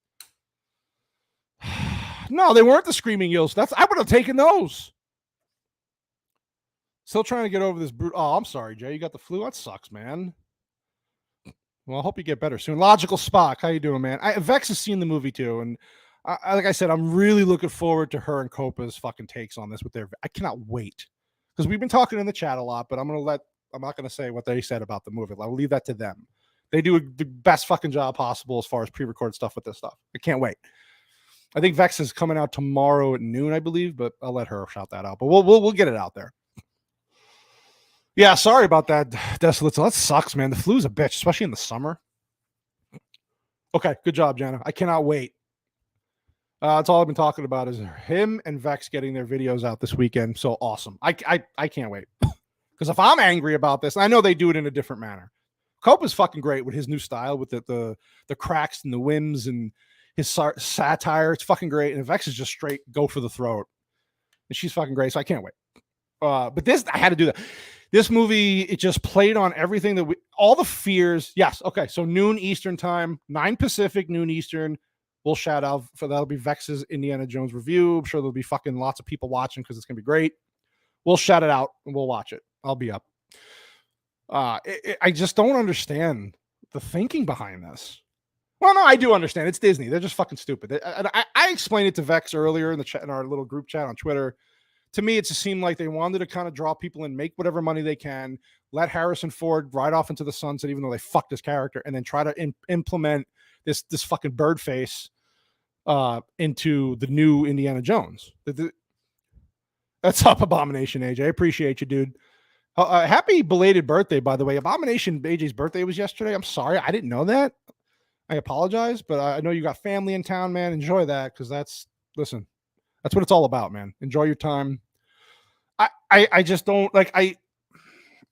No, they weren't the screaming eels. I would have taken those. Still trying to get over this brute. Oh, I'm sorry, Jay. You got the flu? That sucks, man. Well, I hope you get better soon. Logical Spock, how you doing, man? Vex has seen the movie too, and like I said, I'm really looking forward to her and Copa's fucking takes on this. I cannot wait because we've been talking in the chat a lot, but I'm not gonna say what they said about the movie. I'll leave that to them. They do the best fucking job possible as far as pre-recorded stuff with this stuff. I can't wait. I think Vex is coming out tomorrow at noon, I believe, but I'll let her shout that out. But we'll get it out there. Yeah, sorry about that, Desolate. That sucks, man. The flu's a bitch, especially in the summer. Okay, good job, Jenna. I cannot wait. That's all I've been talking about is him and Vex getting their videos out this weekend. So awesome. I can't wait. Because if I'm angry about this, I know they do it in a different manner. Cope is fucking great with his new style, with the cracks and the whims and his satire. It's fucking great. And Vex is just straight go for the throat. And she's fucking great, so I can't wait. But this, I had to do that. This movie, it just played on everything that all the fears. Yes. Okay. So noon Eastern time, 9 Pacific, noon Eastern. We'll shout out for that'll be Vex's Indiana Jones review. I'm sure there'll be fucking lots of people watching because it's going to be great. We'll shout it out and we'll watch it. I'll be up. I just don't understand the thinking behind this. Well, no, I do understand. It's Disney. They're just fucking stupid. I explained it to Vex earlier in the chat, in our little group chat on Twitter. To me, it just seemed like they wanted to kind of draw people in, make whatever money they can, let Harrison Ford ride off into the sunset, even though they fucked his character, and then try to implement this fucking bird face into the new Indiana Jones. That's up, Abomination AJ. I appreciate you, dude. Happy belated birthday, by the way. Abomination AJ's birthday was yesterday. I'm sorry, I didn't know that. I apologize, but I know you got family in town, man. Enjoy that, because that's what it's all about, man. Enjoy your time. I just don't like.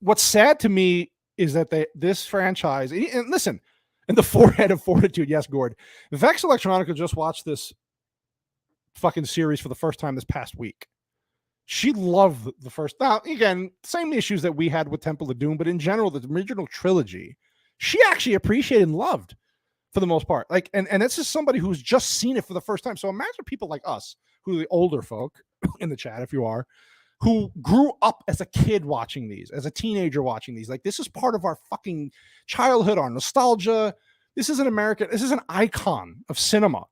What's sad to me is that this franchise, and listen, in the forehead of fortitude, yes, Gord. Vex Electronica just watched this fucking series for the first time this past week. She loved the first. Now, again, same issues that we had with Temple of Doom, but in general, the original trilogy, she actually appreciated and loved for the most part. Like, and this is somebody who's just seen it for the first time. So imagine people like us, who are the older folk in the chat, if you are, who grew up as a kid watching these, as a teenager watching these. Like, this is part of our fucking childhood, our nostalgia. This is an icon of cinema.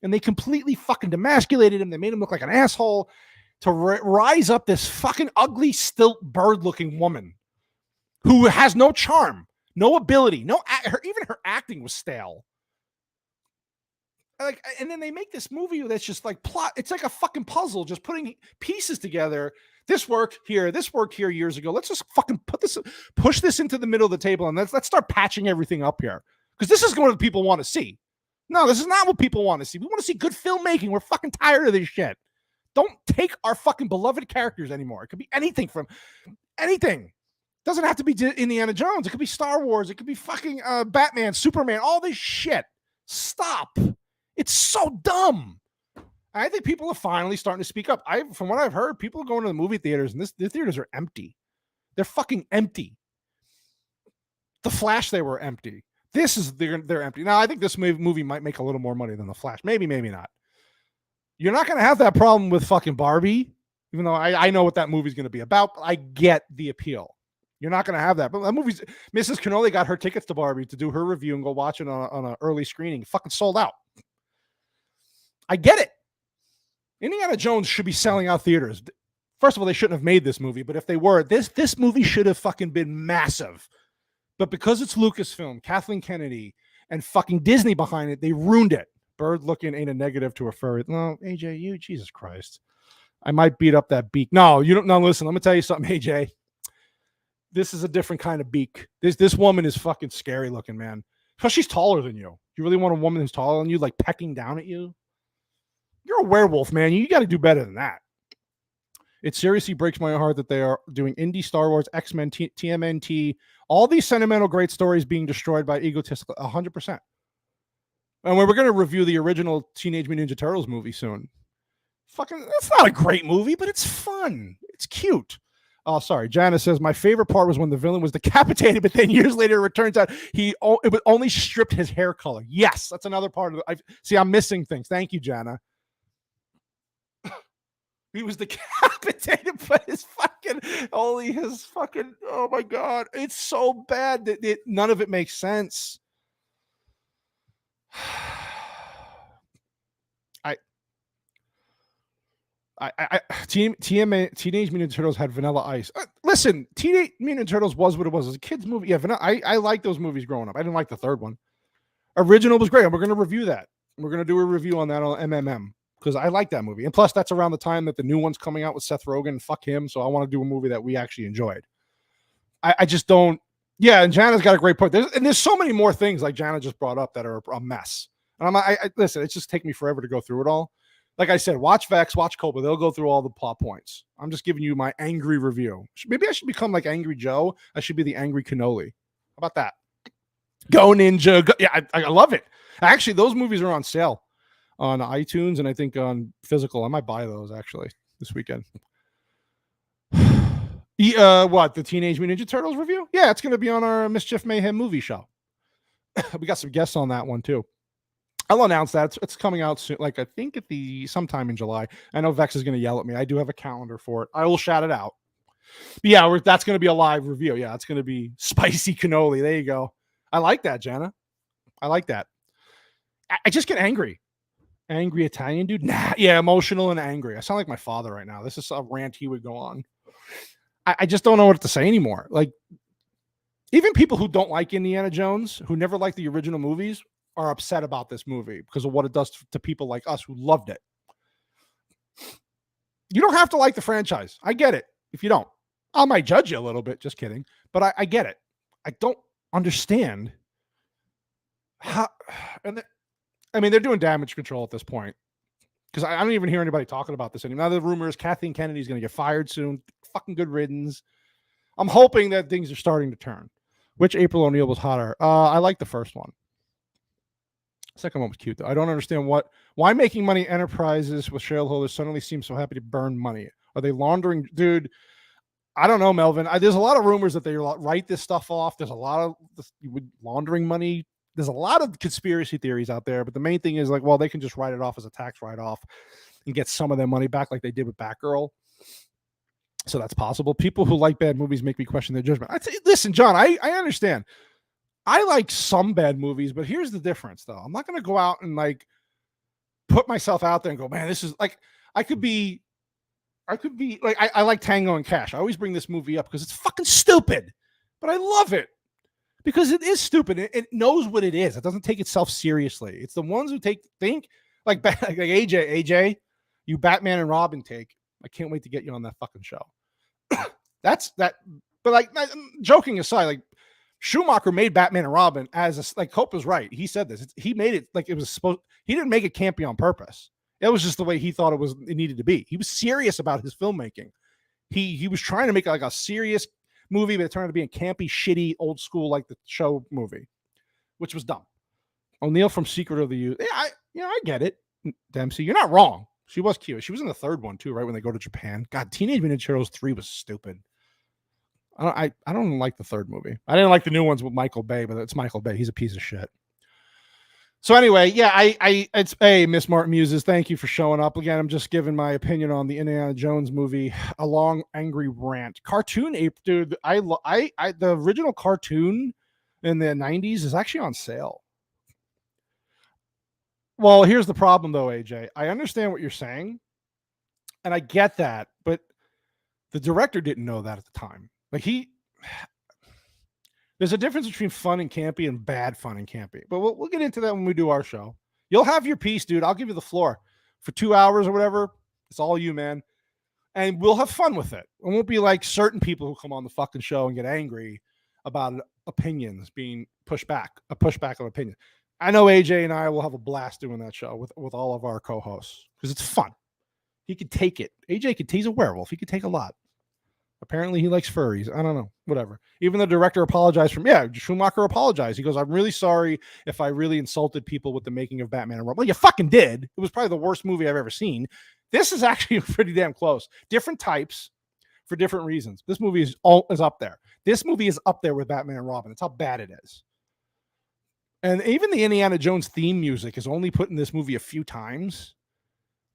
And they completely fucking demasculated him. They made him look like an asshole to rise up this fucking ugly, stilt, bird-looking woman who has no charm, no ability, even her acting was stale. Like, and then they make this movie that's just like plot. It's like a fucking puzzle, just putting pieces together. This worked here years ago. Let's just fucking push this into the middle of the table, and let's start patching everything up here, because this is what people want to see. No, this is not what people want to see. We want to see good filmmaking. We're fucking tired of this shit. Don't take our fucking beloved characters anymore. It could be anything from anything. Doesn't have to be Indiana Jones. It could be Star Wars. It could be fucking Batman, Superman, all this shit. Stop. It's so dumb. I think people are finally starting to speak up. From what I've heard, people are going to the movie theaters, and the theaters are empty. They're fucking empty. The Flash, they were empty. They're empty. Now, I think this movie might make a little more money than The Flash. Maybe, maybe not. You're not going to have that problem with fucking Barbie Even though I know what that movie's going to be about, but I get the appeal. You're not going to have that. But that movie's Mrs. Cannoli got her tickets to Barbie to do her review and go watch it on an early screening. Fucking sold out. I get it. Indiana Jones should be selling out theaters. First of all, they shouldn't have made this movie, but if they were, this movie should have fucking been massive. But because it's Lucasfilm, Kathleen Kennedy, and fucking Disney behind it, they ruined it. Bird looking ain't a negative to a furry. No, AJ, you, Jesus Christ. I might beat up that beak. No, you don't. No, listen, let me tell you something, AJ. This is a different kind of beak. This woman is fucking scary looking, man. Because she's taller than you. You really want a woman who's taller than you, like pecking down at you? You're a werewolf, man. You got to do better than that. It seriously breaks my heart that they are doing Indy, Star Wars, X-Men, TMNT, all these sentimental great stories being destroyed by egotistical 100%. And we're going to review the original Teenage Mutant Ninja Turtles movie soon. Fucking, it's not a great movie, but it's fun. It's cute. Oh, sorry. Janice says, my favorite part was when the villain was decapitated, but then years later it turns out it would only stripped his hair color. Yes, that's another part of it. See, I'm missing things. Thank you, Jana. He was decapitated, but his fucking, oh my God. It's so bad that none of it makes sense. Teenage Mutant Turtles had Vanilla Ice. Listen, Teenage Mutant Turtles was what it was. It was a kid's movie. Yeah, I liked those movies growing up. I didn't like the third one. Original was great, and we're going to review that. We're going to do a review on that on MMM because I like that movie. And plus, that's around the time that the new one's coming out with Seth Rogen. Fuck him. So I want to do a movie that we actually enjoyed. I just don't. Yeah, and Jana's got a great point. There's so many more things like Jana just brought up that are a mess. And listen, it's just taking me forever to go through it all. Like I said, watch Vex, watch Cobra. They'll go through all the plot points. I'm just giving you my angry review. Maybe I should become like Angry Joe. I should be the Angry Cannoli. How about that? Go Ninja. Go. Yeah, I love it. Actually, those movies are on sale on iTunes and I think on physical. I might buy those actually this weekend. What? The Teenage Mutant Ninja Turtles review? Yeah, it's going to be on our Mischief Mayhem movie show. We got some guests on that one too. I'll announce that it's coming out soon. Like I think sometime in July. I know Vex is going to yell at me. I do have a calendar for it. I will shout it out. But yeah, that's going to be a live review. Yeah, it's going to be spicy cannoli. There you go. I like that, Jana. I like that. I just get angry. Angry Italian dude. Nah, yeah, emotional and angry. I sound like my father right now. This is a rant he would go on. I just don't know what to say anymore. Like even people who don't like Indiana Jones, who never liked the original movies, are upset about this movie because of what it does to people like us who loved it. You don't have to like the franchise. I get it. If you don't, I might judge you a little bit. Just kidding. But I get it. I don't understand how. They're doing damage control at this point because I don't even hear anybody talking about this anymore. Now the rumor is Kathleen Kennedy is going to get fired soon. Fucking good riddance. I'm hoping that things are starting to turn. Which April O'Neil was hotter? I like the first one. Second one was cute, though. I don't understand why making money enterprises with shareholders suddenly seem so happy to burn money. Are they laundering? Dude, I don't know, Melvin. There's a lot of rumors that they write this stuff off. There's a lot of laundering money. There's a lot of conspiracy theories out there, but the main thing is like, well, they can just write it off as a tax write-off and get some of their money back like they did with Batgirl. So that's possible. People who like bad movies make me question their judgment. Listen, John, I understand. I like some bad movies, but here's the difference, though. I'm not going to go out and like put myself out there and go, man, this is like, I could be like, I like Tango and Cash. I always bring this movie up because it's fucking stupid, but I love it because it is stupid. It knows what it is. It doesn't take itself seriously. It's the ones who think like AJ, you Batman and Robin take. I can't wait to get you on that fucking show. That's that. But like, joking aside, like, Schumacher made Batman and Robin like Cope was right. He said this. He made it like it was supposed. He didn't make it campy on purpose. It was just the way he thought it needed to be. He was serious about his filmmaking. He was trying to make like a serious movie, but it turned out to be a campy, shitty, old school like the show movie, which was dumb. O'Neill from Secret of the Youth. Yeah, I get it. Dempsey, you're not wrong. She was cute. She was in the third one too, right when they go to Japan. God, Teenage Mutant Ninja Turtles 3 was stupid. I don't like the third movie. I didn't like the new ones with Michael Bay, but it's Michael Bay. He's a piece of shit. So anyway, yeah, it's hey, Miss Martin Muses, thank you for showing up again. I'm just giving my opinion on the Indiana Jones movie, a long angry rant. Cartoon ape, dude. The original cartoon in the '90s is actually on sale. Well, here's the problem though, AJ. I understand what you're saying, and I get that, but the director didn't know that at the time. Like there's a difference between fun and campy and bad fun and campy. But we'll get into that when we do our show. You'll have your piece, dude. I'll give you the floor for 2 hours or whatever. It's all you, man. And we'll have fun with it. It won't be like certain people who come on the fucking show and get angry about opinions being pushed back, a pushback of opinion. I know AJ and I will have a blast doing that show with all of our co-hosts because it's fun. He could take it. AJ could, he's a werewolf. He could take a lot. Apparently he likes furries. I don't know. Whatever. Even the director apologized from, Schumacher apologized. He goes, I'm really sorry if I really insulted people with the making of Batman and Robin. Well, you fucking did. It was probably the worst movie I've ever seen. This is actually pretty damn close. Different types for different reasons. This movie is up there. This movie is up there with Batman and Robin. That's how bad it is. And even the Indiana Jones theme music is only put in this movie a few times.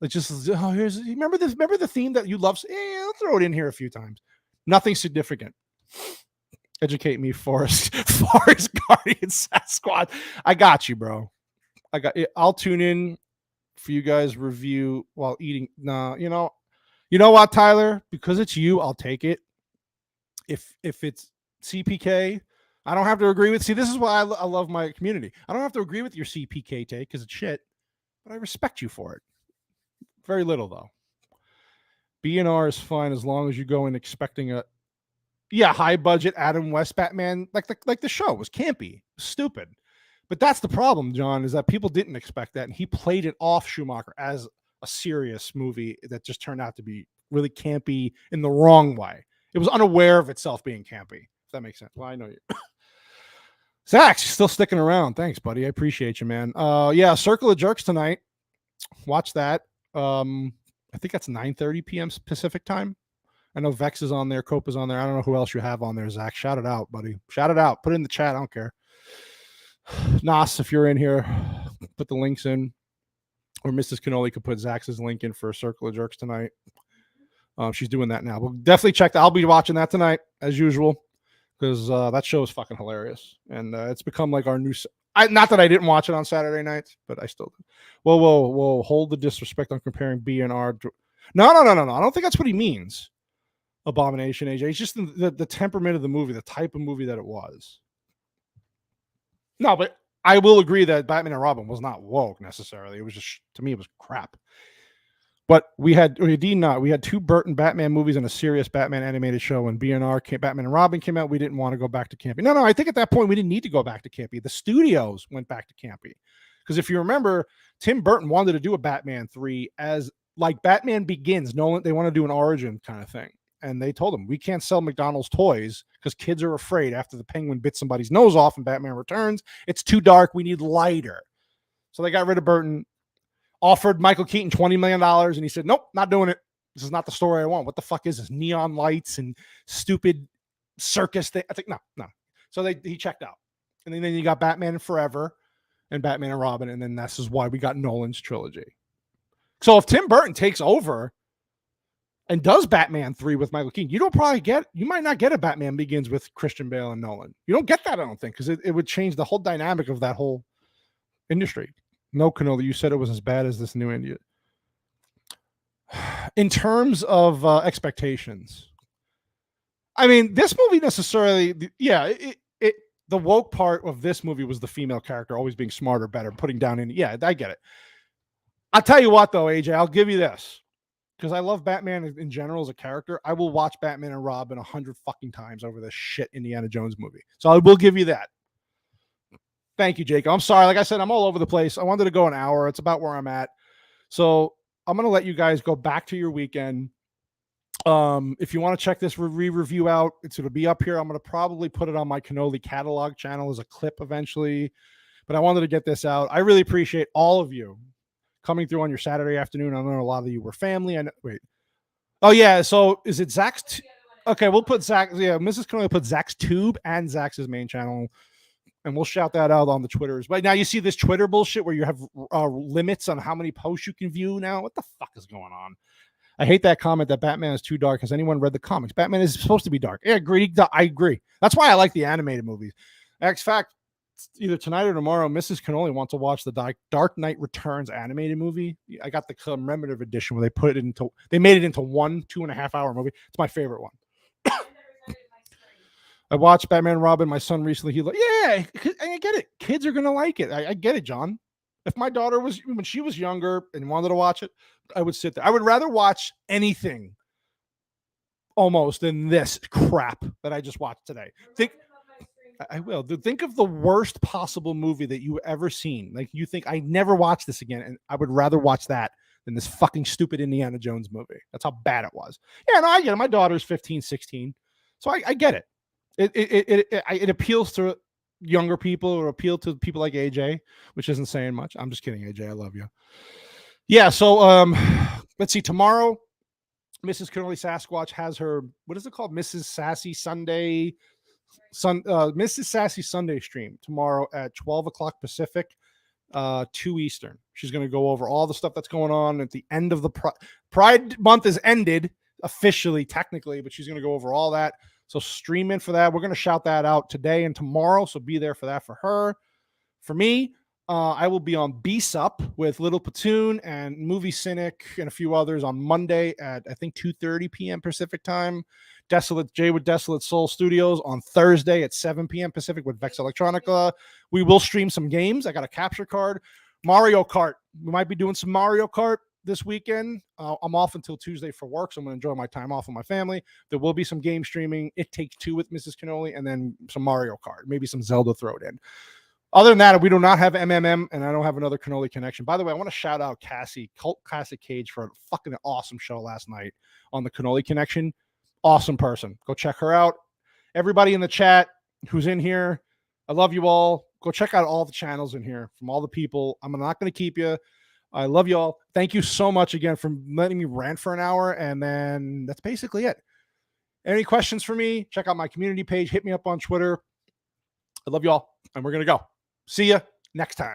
Like remember the theme that you love? I'll throw it in here a few times. Nothing significant. Educate me, Forrest Guardian Sasquatch. I got you, bro. I'll tune in for you guys review while eating. Nah, you know what, Tyler? Because it's you, I'll take it. If it's CPK, I don't have to agree with. See, this is why I love my community. I don't have to agree with your CPK take because it's shit, but I respect you for it. Very little though. B&R is fine as long as you go in expecting a high budget Adam West Batman, like the show was campy, stupid. But that's the problem, John, is that people didn't expect that, and he played it off Schumacher as a serious movie that just turned out to be really campy in the wrong way. It was unaware of itself being campy. If that makes sense. Well, I know you. Zach, still sticking around. Thanks, buddy. I appreciate you, man. Circle of Jerks tonight. Watch that. I think that's 9:30 p.m. Pacific time. I know Vex is on there. Cope is on there. I don't know who else you have on there, Zach. Shout it out, buddy. Shout it out. Put it in the chat. I don't care. Nas, if you're in here, put the links in. Or Mrs. Cannoli could put Zach's link in for a Circle of Jerks tonight. She's doing that now. We'll definitely check that. I'll be watching that tonight, as usual, because that show is fucking hilarious. And it's become like our new... not that I didn't watch it on Saturday nights, but I still did. Whoa. Hold the disrespect on comparing B and R. No. I don't think that's what he means. Abomination, AJ. It's just the temperament of the movie, the type of movie that it was. No, but I will agree that Batman and Robin was not woke necessarily. It was just, to me, it was crap. But we had two Burton Batman movies and a serious Batman animated show. When B&R Batman and Robin came out, we didn't want to go back to campy. No, I think at that point we didn't need to go back to campy. The studios went back to campy. Because if you remember, Tim Burton wanted to do a Batman 3 as like Batman Begins. Nolan, they want to do an origin kind of thing. And they told him, we can't sell McDonald's toys because kids are afraid after the penguin bit somebody's nose off in Batman Returns. It's too dark. We need lighter. So they got rid of Burton. Offered Michael Keaton $20 million, and he said, nope, not doing it. This is not the story I want. What the fuck is this? Neon lights and stupid circus thing. I think, no. So he checked out. And then you got Batman Forever and Batman and Robin, and then this is why we got Nolan's trilogy. So if Tim Burton takes over and does Batman 3 with Michael Keaton, you might not get a Batman Begins with Christian Bale and Nolan. You don't get that, I don't think, because it would change the whole dynamic of that whole industry. No, Canola, you said it was as bad as this new India. In terms of expectations, I mean, this movie necessarily, the woke part of this movie was the female character always being smarter, better, putting down in. Yeah, I get it. I'll tell you what, though, AJ, I'll give you this. Because I love Batman in general as a character. I will watch Batman and Robin 100 fucking times over this shit Indiana Jones movie. So I will give you that. Thank you, Jacob. I'm sorry. Like I said, I'm all over the place. I wanted to go an hour. It's about where I'm at. So I'm going to let you guys go back to your weekend. If you want to check this review out, it'll be up here. I'm going to probably put it on my Cannoli catalog channel as a clip eventually. But I wanted to get this out. I really appreciate all of you coming through on your Saturday afternoon. I know a lot of you were family. Wait. Oh, yeah. So is it Zach's? Okay, we'll put Zach. Yeah, Mrs. Cannoli put Zach's Tube and Zach's main channel. And we'll shout that out on the Twitters. But now you see this Twitter bullshit where you have limits on how many posts you can view now. What the fuck is going on? I hate that comment that Batman is too dark. Has anyone read the comics? Batman is supposed to be dark. Yeah, I agree. That's why I like the animated movies. X fact, either tonight or tomorrow, Mrs. Cannoli wants to watch the Dark Knight Returns animated movie. I got the commemorative edition where they made it into 1 2.5 hour movie. It's my favorite one. I watched Batman and Robin. My son recently, he like, yeah, I get it. Kids are gonna like it. I get it, John. If my daughter when she was younger and wanted to watch it, I would sit there. I would rather watch anything almost than this crap that I just watched today. I will. Think of the worst possible movie that you ever seen. Like you think I never watch this again, and I would rather watch that than this fucking stupid Indiana Jones movie. That's how bad it was. Yeah, no, I get it. My daughter's 15, 16, so I get it. It appeals to younger people or appeal to people like AJ, which isn't saying much. I'm just kidding, AJ. I love you. Yeah. So let's see. Tomorrow, Mrs. Cannoli Sasquatch has her, what is it called? Mrs. Sassy Sunday stream tomorrow at 12 o'clock Pacific, 2 Eastern. She's going to go over all the stuff that's going on at the end of the Pride month is ended officially, technically, but she's going to go over all that. So stream in for that. We're going to shout that out today and tomorrow. So be there for that for her. For me, I will be on Beast Up with Little Platoon and Movie Cynic and a few others on Monday at, I think, 2:30 p.m. Pacific time. Jay with Desolate Soul Studios on Thursday at 7 p.m. Pacific with Vex Electronica. We will stream some games. I got a capture card. Mario Kart. We might be doing some Mario Kart this weekend. I'm off until Tuesday for work, so I'm going to enjoy my time off with my family. There will be some game streaming. It Takes Two with Mrs. Cannoli, and then some Mario Kart. Maybe some Zelda thrown in. Other than that, we do not have MMM, and I don't have another Cannoli connection. By the way, I want to shout out Cassie, Cult Classic Cage, for a fucking awesome show last night on the Cannoli connection. Awesome person. Go check her out. Everybody in the chat who's in here, I love you all. Go check out all the channels in here from all the people. I'm not going to keep you. I love you all. Thank you so much again for letting me rant for an hour, and then that's basically it. Any questions for me? Check out my community page. Hit me up on Twitter. I love you all, and we're going to go. See ya next time.